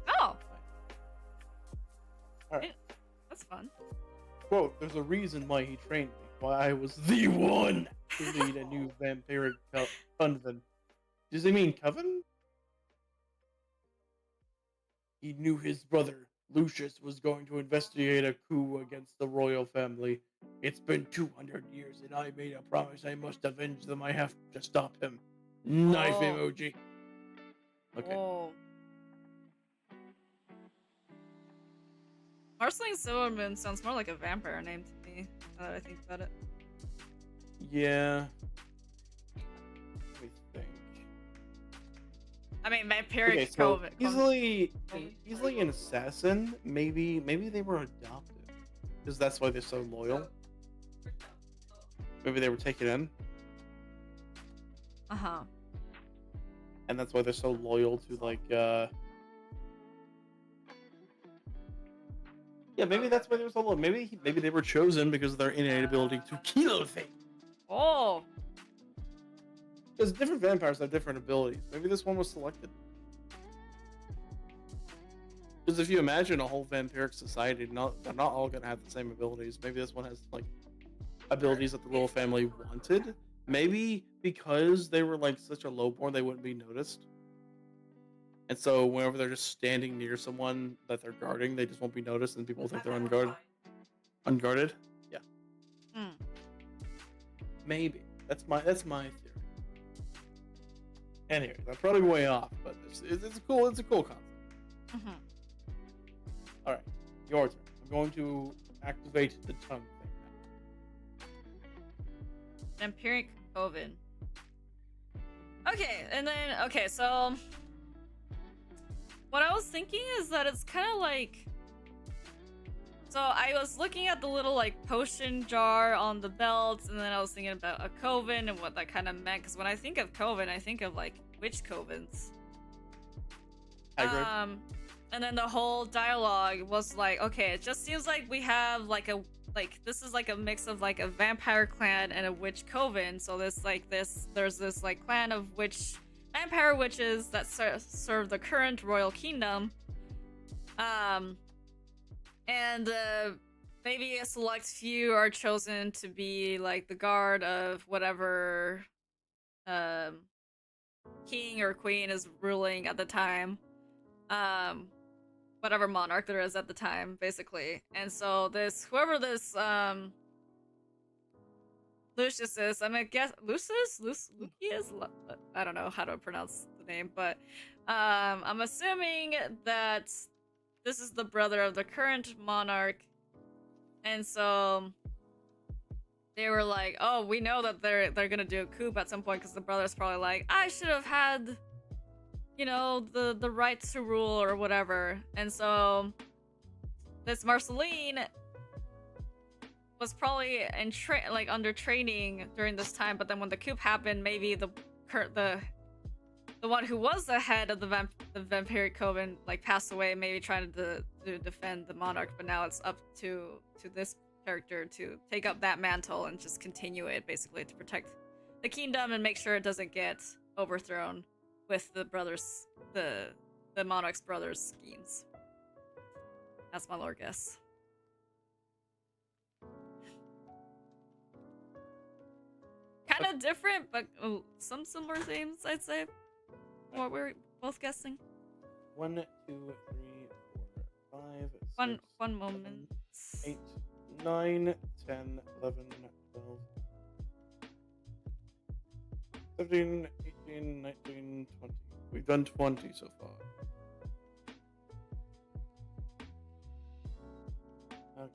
Oh! Alright. That's fun. Quote, there's a reason why he trained me. Why I was the one to lead a new vampiric coven. Does he mean coven? He knew his brother, Lucius was going to investigate a coup against the royal family. It's been 200 years, and I made a promise I must avenge them. I have to stop him. Knife Oh. emoji. Okay. Oh. Marceline Silverman sounds more like a vampire name to me, now that I think about it. Yeah. Let me think. I mean, vampiric Okay, so COVID. easily an assassin. Maybe they were adopted, because that's why they're so loyal. Maybe they were taken in, Uh-huh. and that's why they're so loyal to like. Yeah, maybe that's why they were so loyal. Maybe they were chosen because of their innate ability to kill things. Oh. Because different vampires have different abilities. Maybe this one was selected. Because if you imagine a whole vampiric society, they're not all going to have the same abilities. Maybe this one has like abilities that the royal family wanted. Maybe because they were like such a lowborn, they wouldn't be noticed. And so whenever they're just standing near someone that they're guarding, they just won't be noticed, and people think they're unguarded. Yeah. Hmm. Maybe that's my theory. Anyway, I'm probably way off, but it's a cool concept. Mm-hmm. All right, your turn. I'm going to activate the tongue thing Vampiric COVID. Okay, so what I was thinking is that it's kind of like, so I was looking at the little like potion jar on the belt, and then I was thinking about a coven and what that kind of meant, because when I think of coven, I think of like witch covens. now. And then the whole dialogue was like, okay, it just seems like we have this is like a mix of like a vampire clan and a witch coven. So there's this like clan of vampire witches that serve the current royal kingdom. And maybe a select few are chosen to be like the guard of whatever king or queen is ruling at the time. Whatever monarch there is at the time, basically. And so whoever this Lucius is, I'm gonna guess Lucius? I don't know how to pronounce the name, but I'm assuming that this is the brother of the current monarch. And so they were like, oh, we know that they're gonna do a coup at some point, because the brother's probably like, I should have had, you know, the right to rule or whatever. And so this Marceline was probably under training during this time, but then when the coup happened, maybe the one who was the head of the vampiric coven like passed away, maybe trying to defend the monarch, but now it's up to this character to take up that mantle and just continue it, basically, to protect the kingdom and make sure it doesn't get overthrown with the monarch's brothers' schemes. That's my lore guess. Kind of different, but some similar themes, I'd say. What we're both guessing. 1, 2, 3, 4, 5, 6, one moment. 8, 9, 10, 11, 12, 17, 18, 19, 20. We've done 20 so far. Okay.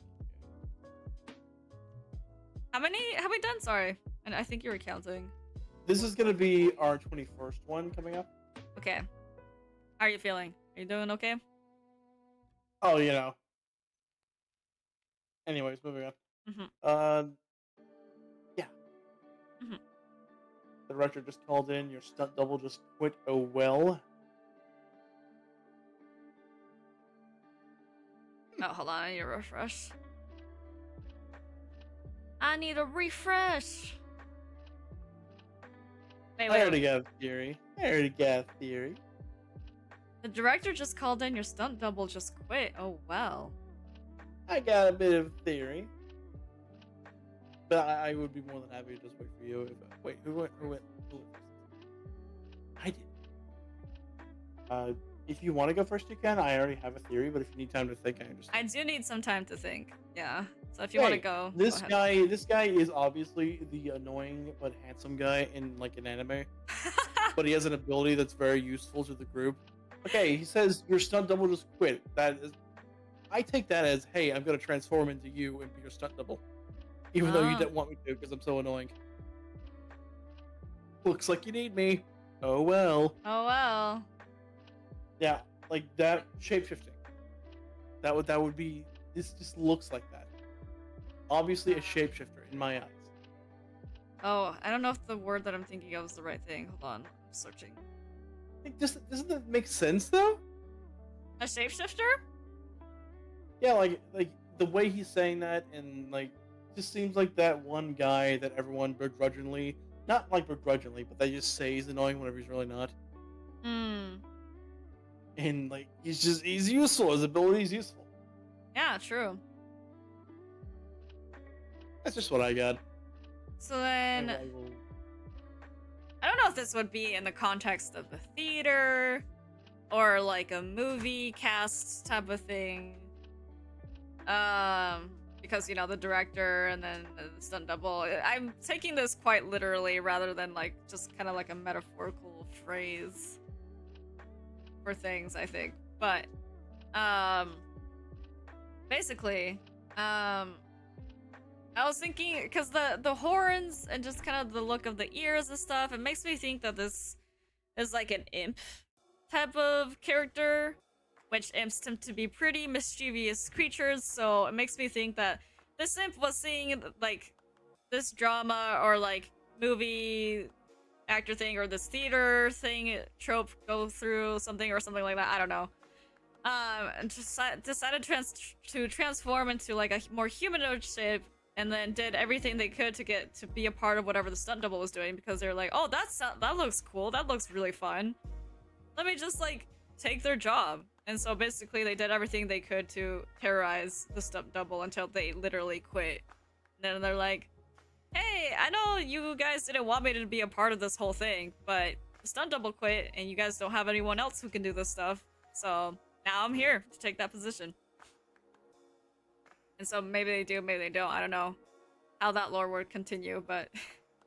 How many have we done? Sorry. And I think you were counting. This is going to be our 21st one coming up. Okay. How are you feeling? Are you doing okay? Oh, you know. Anyways, moving on. Mm-hmm. Yeah. Mm-hmm. The director just called in. Your stunt double just quit. Oh well. Oh, hold on. I need a refresh. I need a refresh. Wait. I already got a theory. The director just called in. Your stunt double just quit. Oh, well. I got a bit of theory. But I would be more than happy to just wait for you. Wait, who went? I did. If you want to go first, you can. I already have a theory, but if you need time to think, I I understand. do need some time to think. Yeah. So if you want to Hey, go this ahead. this guy is obviously the annoying but handsome guy in like an anime, but he has an ability that's very useful to the group. Okay, he says your stunt double just quit. That is, I take that as, hey, I'm gonna transform into you and be your stunt double, even though you Oh. didn't want me to because I'm so annoying. Looks like you need me. Oh well. Oh well. Yeah, like that shapeshifting. That would be. This just looks like that. Obviously, a shapeshifter in my eyes. Oh, I don't know if the word that I'm thinking of is the right thing. Hold on. I'm searching. Like, doesn't that make sense though? A shapeshifter? Yeah, like the way he's saying that, and like, just seems like that one guy that everyone begrudgingly, not like begrudgingly, but they just say he's annoying whenever he's really not. Hmm. And like, he's useful. His ability is useful. Yeah, true. That's just what I got. So then, I don't know if this would be in the context of a theater or like a movie cast type of thing. Because you know the director and then the stunt double. I'm taking this quite literally rather than like just kind of like a metaphorical phrase for things, I think. But basically, I was thinking because the horns and just kind of the look of the ears and stuff, it makes me think that this is like an imp type of character, which imps tend to be pretty mischievous creatures. So it makes me think that this imp was seeing like this drama or like movie actor thing or this theater thing trope go through something or something like that. I don't know. And decided to transform into like a more humanoid shape, and then did everything they could to get to be a part of whatever the stunt double was doing because they're like, oh, that looks cool. That looks really fun. Let me just like take their job. And so basically they did everything they could to terrorize the stunt double until they literally quit. And then they're like, hey, I know you guys didn't want me to be a part of this whole thing, but the stunt double quit and you guys don't have anyone else who can do this stuff. So now I'm here to take that position. And so maybe they do, maybe they don't. I don't know how that lore would continue, but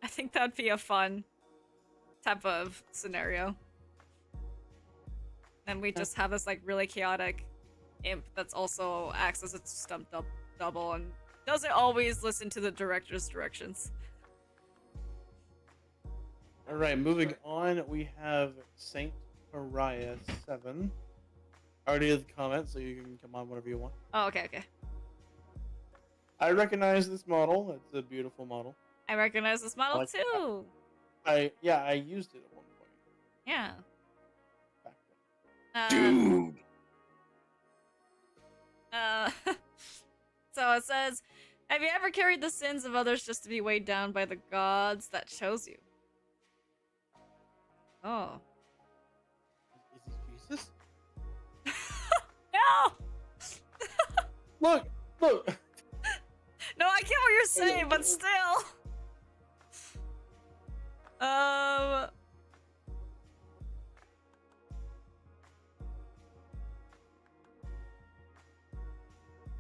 I think that'd be a fun type of scenario. And we just have this like really chaotic imp that's also acts as a stunt double and doesn't always listen to the director's directions. All right, moving on, we have Saint Pariah 7. I already did the comment, so you can come on whenever you want. Oh, okay. I recognize this model. It's a beautiful model. I recognize this model like too. I used it at one point. Yeah. Back then. Dude. So it says, have you ever carried the sins of others just to be weighed down by the gods that chose you? Oh. Is this Jesus? No! Look! No, I get what you're saying, but still.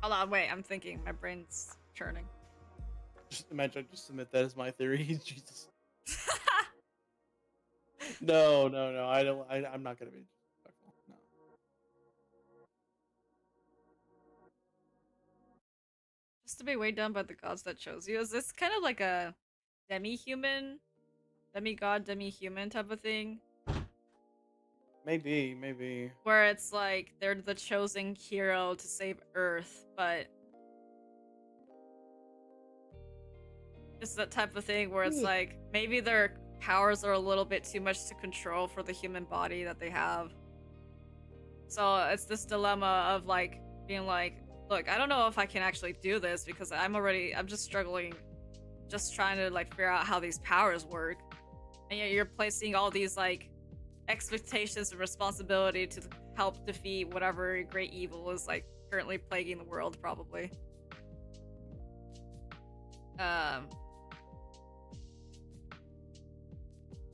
Hold on, wait, I'm thinking. My brain's churning. Just imagine I just submit that as my theory. He's Jesus. No, I don't. I'm not gonna be disrespectful. No. Just to be weighed down by the gods that chose you. Is this kind of like a demi-human, demigod, demi-human type of thing? Maybe. Where it's like they're the chosen hero to save Earth, but it's that type of thing where it's like maybe their powers are a little bit too much to control for the human body that they have. So it's this dilemma of like being like, look, I don't know if I can actually do this because I'm just struggling, just trying to like figure out how these powers work. And yet you're placing all these like expectations and responsibility to help defeat whatever great evil is like currently plaguing the world, probably.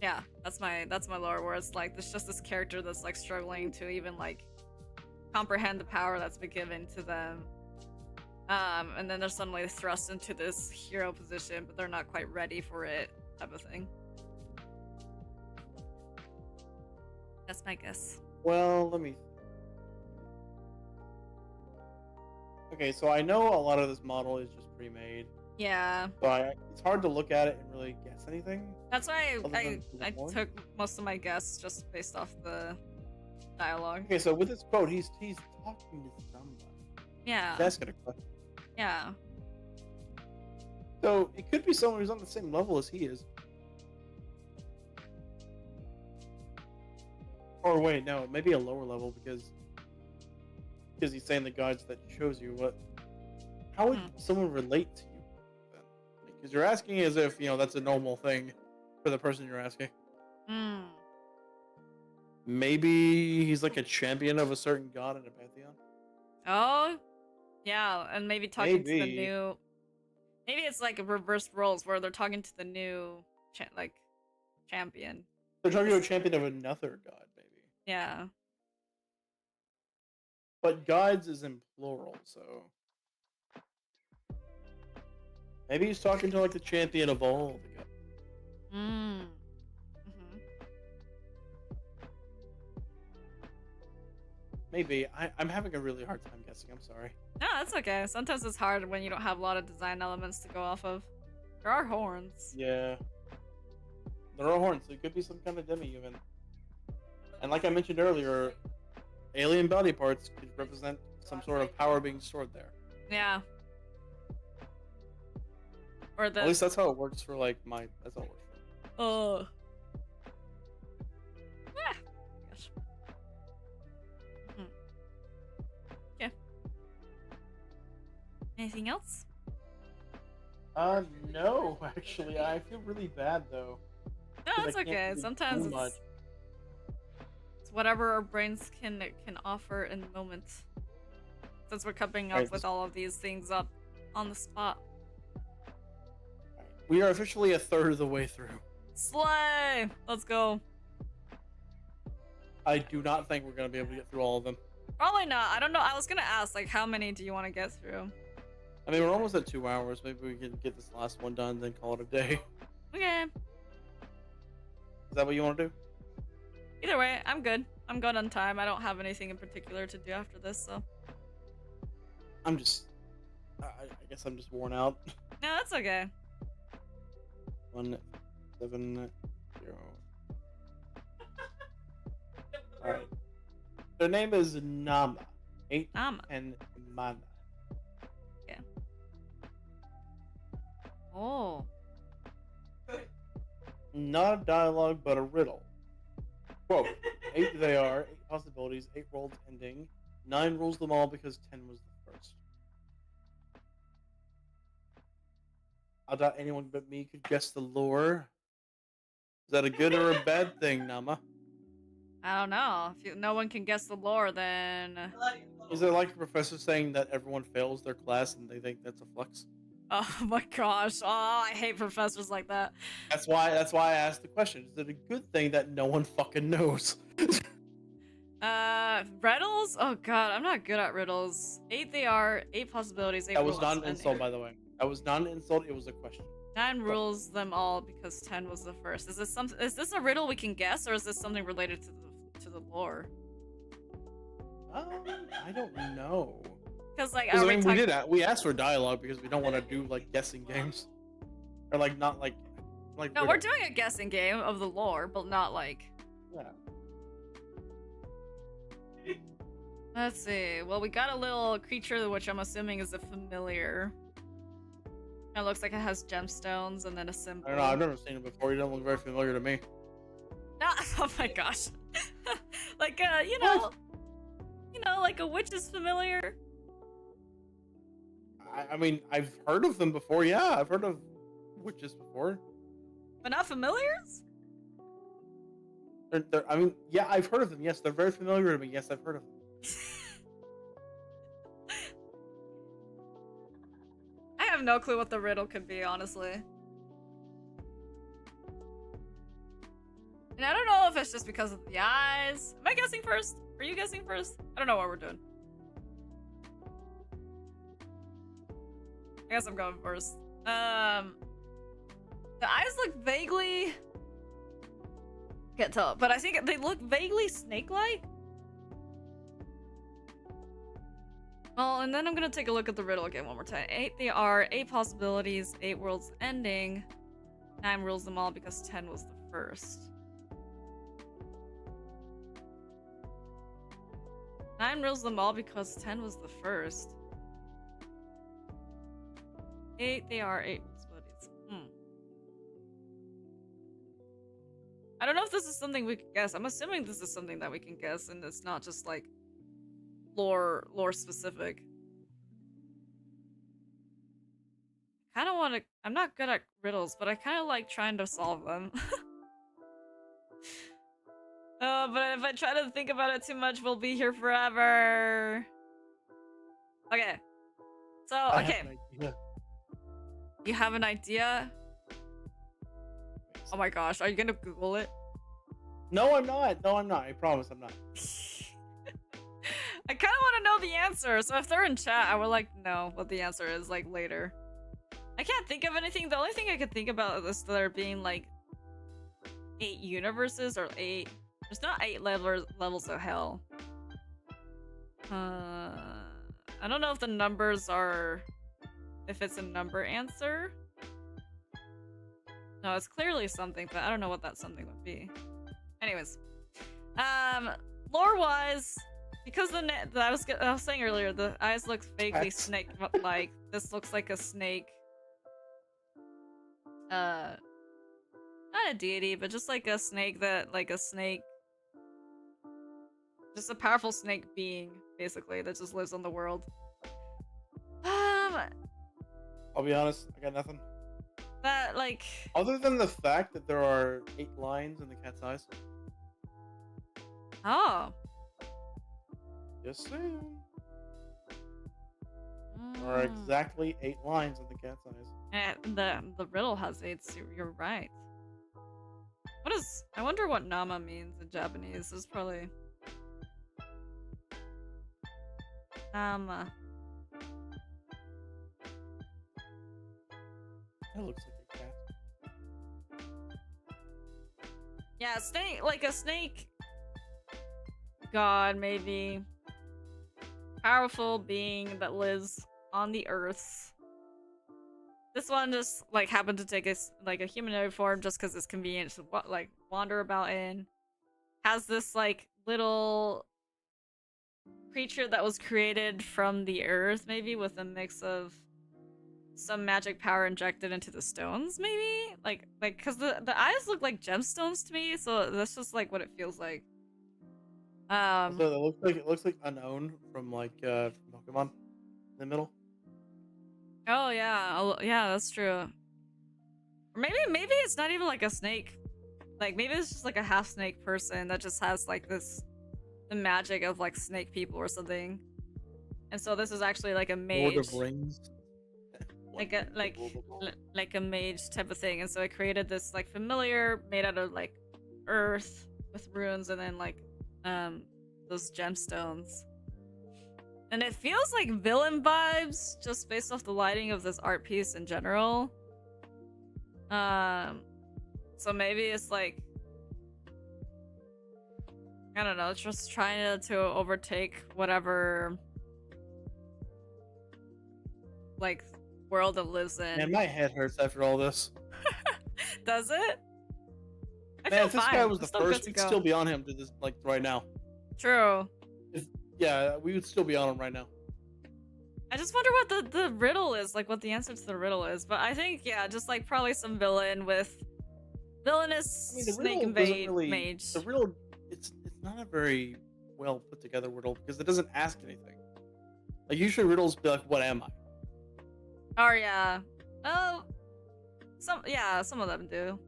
Yeah, that's my lore where it's like there's just this character that's like struggling to even like comprehend the power that's been given to them. And then they're suddenly thrust into this hero position, but they're not quite ready for it, type of thing. That's my guess. Well, let me. Okay, so I know a lot of this model is just pre-made, Yeah, so it's hard to look at it and really guess anything. that's why Other than I the horn? took most of my guess just based off the dialogue. Okay, so with this quote, he's talking to somebody. Yeah, He's asking a question. yeah. So it could be someone who's on the same level as he is. Or wait, no, maybe a lower level because he's saying the gods that chose you. What? How would someone relate to you then? Because you're asking as if that's a normal thing for the person you're asking. Hmm. Maybe he's like a champion of a certain god in a pantheon. Oh, yeah, and maybe talking to the Maybe. new. Maybe it's like a reverse roles where they're talking to the new, champion. They're talking to a champion of another god, maybe. Yeah. But gods is in plural, so maybe he's talking to like the champion of all the gods. Mm. Maybe. I'm having a really hard time guessing. I'm sorry. No, that's okay. Sometimes it's hard when you don't have a lot of design elements to go off of. There are horns. Yeah. There are horns, so it could be some kind of demi-human. And like I mentioned earlier, alien body parts could represent some sort of power being stored there. Yeah. Or the. At least that's how it works for like that's how it works for me. Oh. Ah. Gosh. Yeah. Anything else? No, actually, I feel really bad though. No, 'Cause I that's can't okay. really Sometimes do much. it's whatever our brains can offer in the moment. Since we're coming up Alright, with all of these things up on the spot. We are officially a third of the way through. Slay! Let's go. I do not think we're gonna be able to get through all of them. Probably not. I don't know. I was gonna ask, like, how many do you want to get through? I mean, we're almost at 2 hours. Maybe we can get this last one done, then call it a day. Okay. Is that what you want to do? Either way, I'm good. I'm good on time. I don't have anything in particular to do after this, so. I'm just. I guess I'm just worn out. No, that's okay. 170. Alright. Their name is Nama. 8 and Mana. Yeah. Oh. Not a dialogue, but a riddle. Quote, 8 they are, 8 possibilities, 8 worlds ending. 9 rules them all because 10 was the first. I doubt anyone but me could guess the lore. Is that a good or a bad thing, Nama? I don't know. If no one can guess the lore, then. Is it like a professor saying that everyone fails their class and they think that's a flex? Oh my gosh. Oh, I hate professors like that. That's why I asked the question. Is it a good thing that no one fucking knows? Riddles? Oh god, I'm not good at riddles. 8 they are, 8 possibilities, 8 That was rules, not an and insult, by the way. That was not an insult. It was a question. 9 rules them all because 10 was the first. Is this a riddle we can guess, or is this something related to the lore? I don't know. Because like, I mean, we asked for dialogue because we don't want to do like guessing games, or like not like No, we're doing a guessing game of the lore, but not like. Yeah. Let's see. Well, we got a little creature, which I'm assuming is a familiar. It looks like it has gemstones and then a symbol. I don't know. I've never seen it before. You don't look very familiar to me. No, oh my gosh. Like you know, like a witch is familiar. I mean, I've heard of them before. Yeah, I've heard of witches before. But not familiars? I mean, yeah, I've heard of them. Yes, they're very familiar to me. Yes, I've heard of them. I have no clue what the riddle could be, honestly. And I don't know if it's just because of the eyes. Am I guessing first? Are you guessing first? I don't know what we're doing. I guess I'm going first. The eyes look vaguely... Can't tell, but I think they look vaguely snake-like. Well, and then I'm gonna take a look at the riddle again one more time. 8 they are, 8 possibilities, 8 worlds ending. 9 rules them all because 10 was the first. 9 rules them all because 10 was the first. 8 they are, 8 possibilities. I don't know if this is something we can guess. I'm assuming this is something that we can guess and it's not just like lore specific. I kind of want to... I'm not good at riddles, but I kind of like trying to solve them. But if I try to think about it too much, we'll be here forever. Okay. So, okay. You have an idea? Oh my gosh, are you gonna Google it? No, I'm not. No, I'm not. I promise I'm not. I kind of want to know the answer, so if they're in chat, I would like to know what the answer is, like, later. I can't think of anything. The only thing I could think about is there being, like, 8 universes, or 8... There's not 8 levels of hell. I don't know if the numbers are... If it's a number answer. No, it's clearly something, but I don't know what that something would be. Anyways. Lore-wise... Because I was saying earlier, the eyes look vaguely snake-like. This looks like a snake. Not a deity, but just like a snake just a powerful snake being, basically, that just lives on the world. I'll be honest, I got nothing. That, like... Other than the fact that there are 8 lines in the cat's eyes. Oh. Just saying. There are exactly 8 lines in the cat's eyes. And the riddle has 8, so you're right. What is... I wonder what nama means in Japanese. It's probably... Nama. That looks like a cat. Yeah, snake, like a snake god, maybe. Powerful being that lives on the earth. This one just like happened to take a humanoid form just because it's convenient to like wander about in. Has this like little creature that was created from the earth, maybe with a mix of some magic power injected into the stones, maybe? Like because the eyes look like gemstones to me, so that's just like what it feels like. So it looks like Unknown from like Pokemon in the middle. Oh yeah, yeah, that's true. Or maybe it's not even like a snake. Like maybe it's just like a half snake person that just has like the magic of like snake people or something. And so this is actually like a mage. Lord of Rings. like a mage type of thing. And so it created this like familiar made out of like earth with runes and then like those gemstones. And it feels like villain vibes just based off the lighting of this art piece in general. So maybe it's like, I don't know, just trying to overtake whatever like world it lives in. Man, my head hurts after all this. Does it? Man, if this guy was the first, we'd still be on him to this like right now. True. Yeah, we would still be on him right now. I just wonder what the riddle is, like what the answer to the riddle is. But I think, yeah, just like probably some villain with villainous snake invade mage. The riddle, it's not a very well put together riddle because it doesn't ask anything. Like usually riddles be like, "What am I?" Oh yeah. Oh, some of them do.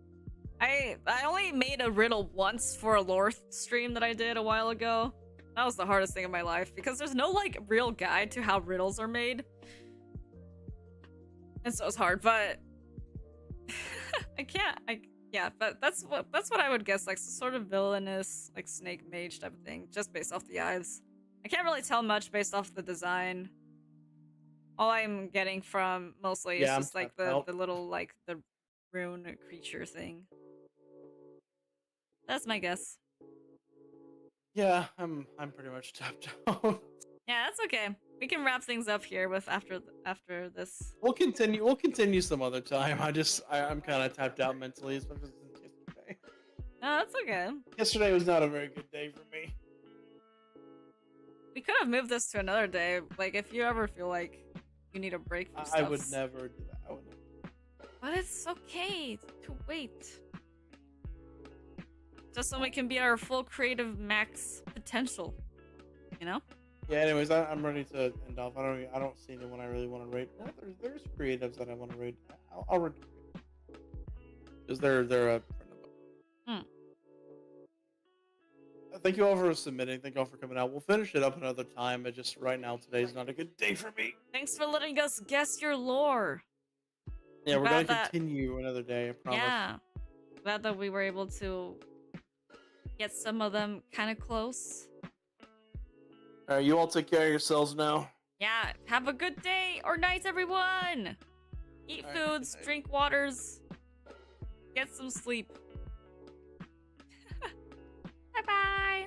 I only made a riddle once for a lore stream that I did a while ago. That was the hardest thing in my life because there's no like real guide to how riddles are made. And so it's hard, but I Yeah, but that's what I would guess, like some sort of villainous, like snake mage type of thing, just based off the eyes. I can't really tell much based off the design. All I'm getting from mostly is Yeah, I'm just like tapped out. the little like the rune creature thing. That's my guess. Yeah, I'm pretty much tapped out. Yeah, that's okay. We can wrap things up here with after this. We'll continue. We'll continue some other time. I'm kind of tapped out mentally, especially since yesterday. No, that's okay. Yesterday was not a very good day for me. We could have moved this to another day. Like if you ever feel like you need a break from stuff. I would never do that. I would never. But it's okay to wait. Just so we can be our full creative max potential. You know? Yeah. Anyways, I'm ready to end off. I don't see anyone I really want to raid. Well, there's creatives that I want to raid. I'll raid because they're a friend of mine. Thank you all for submitting. Thank you all for coming out. We'll finish it up another time, but just right now, today's not a good day for me. Thanks for letting us guess your lore. Yeah, we're Glad gonna continue another day. I promise. Yeah. Glad that we were able to get some of them kind of close. All right, you all take care of yourselves now. Yeah, have a good day or night, everyone. Eat All right, foods, good night. drink waters, get some sleep. Bye bye.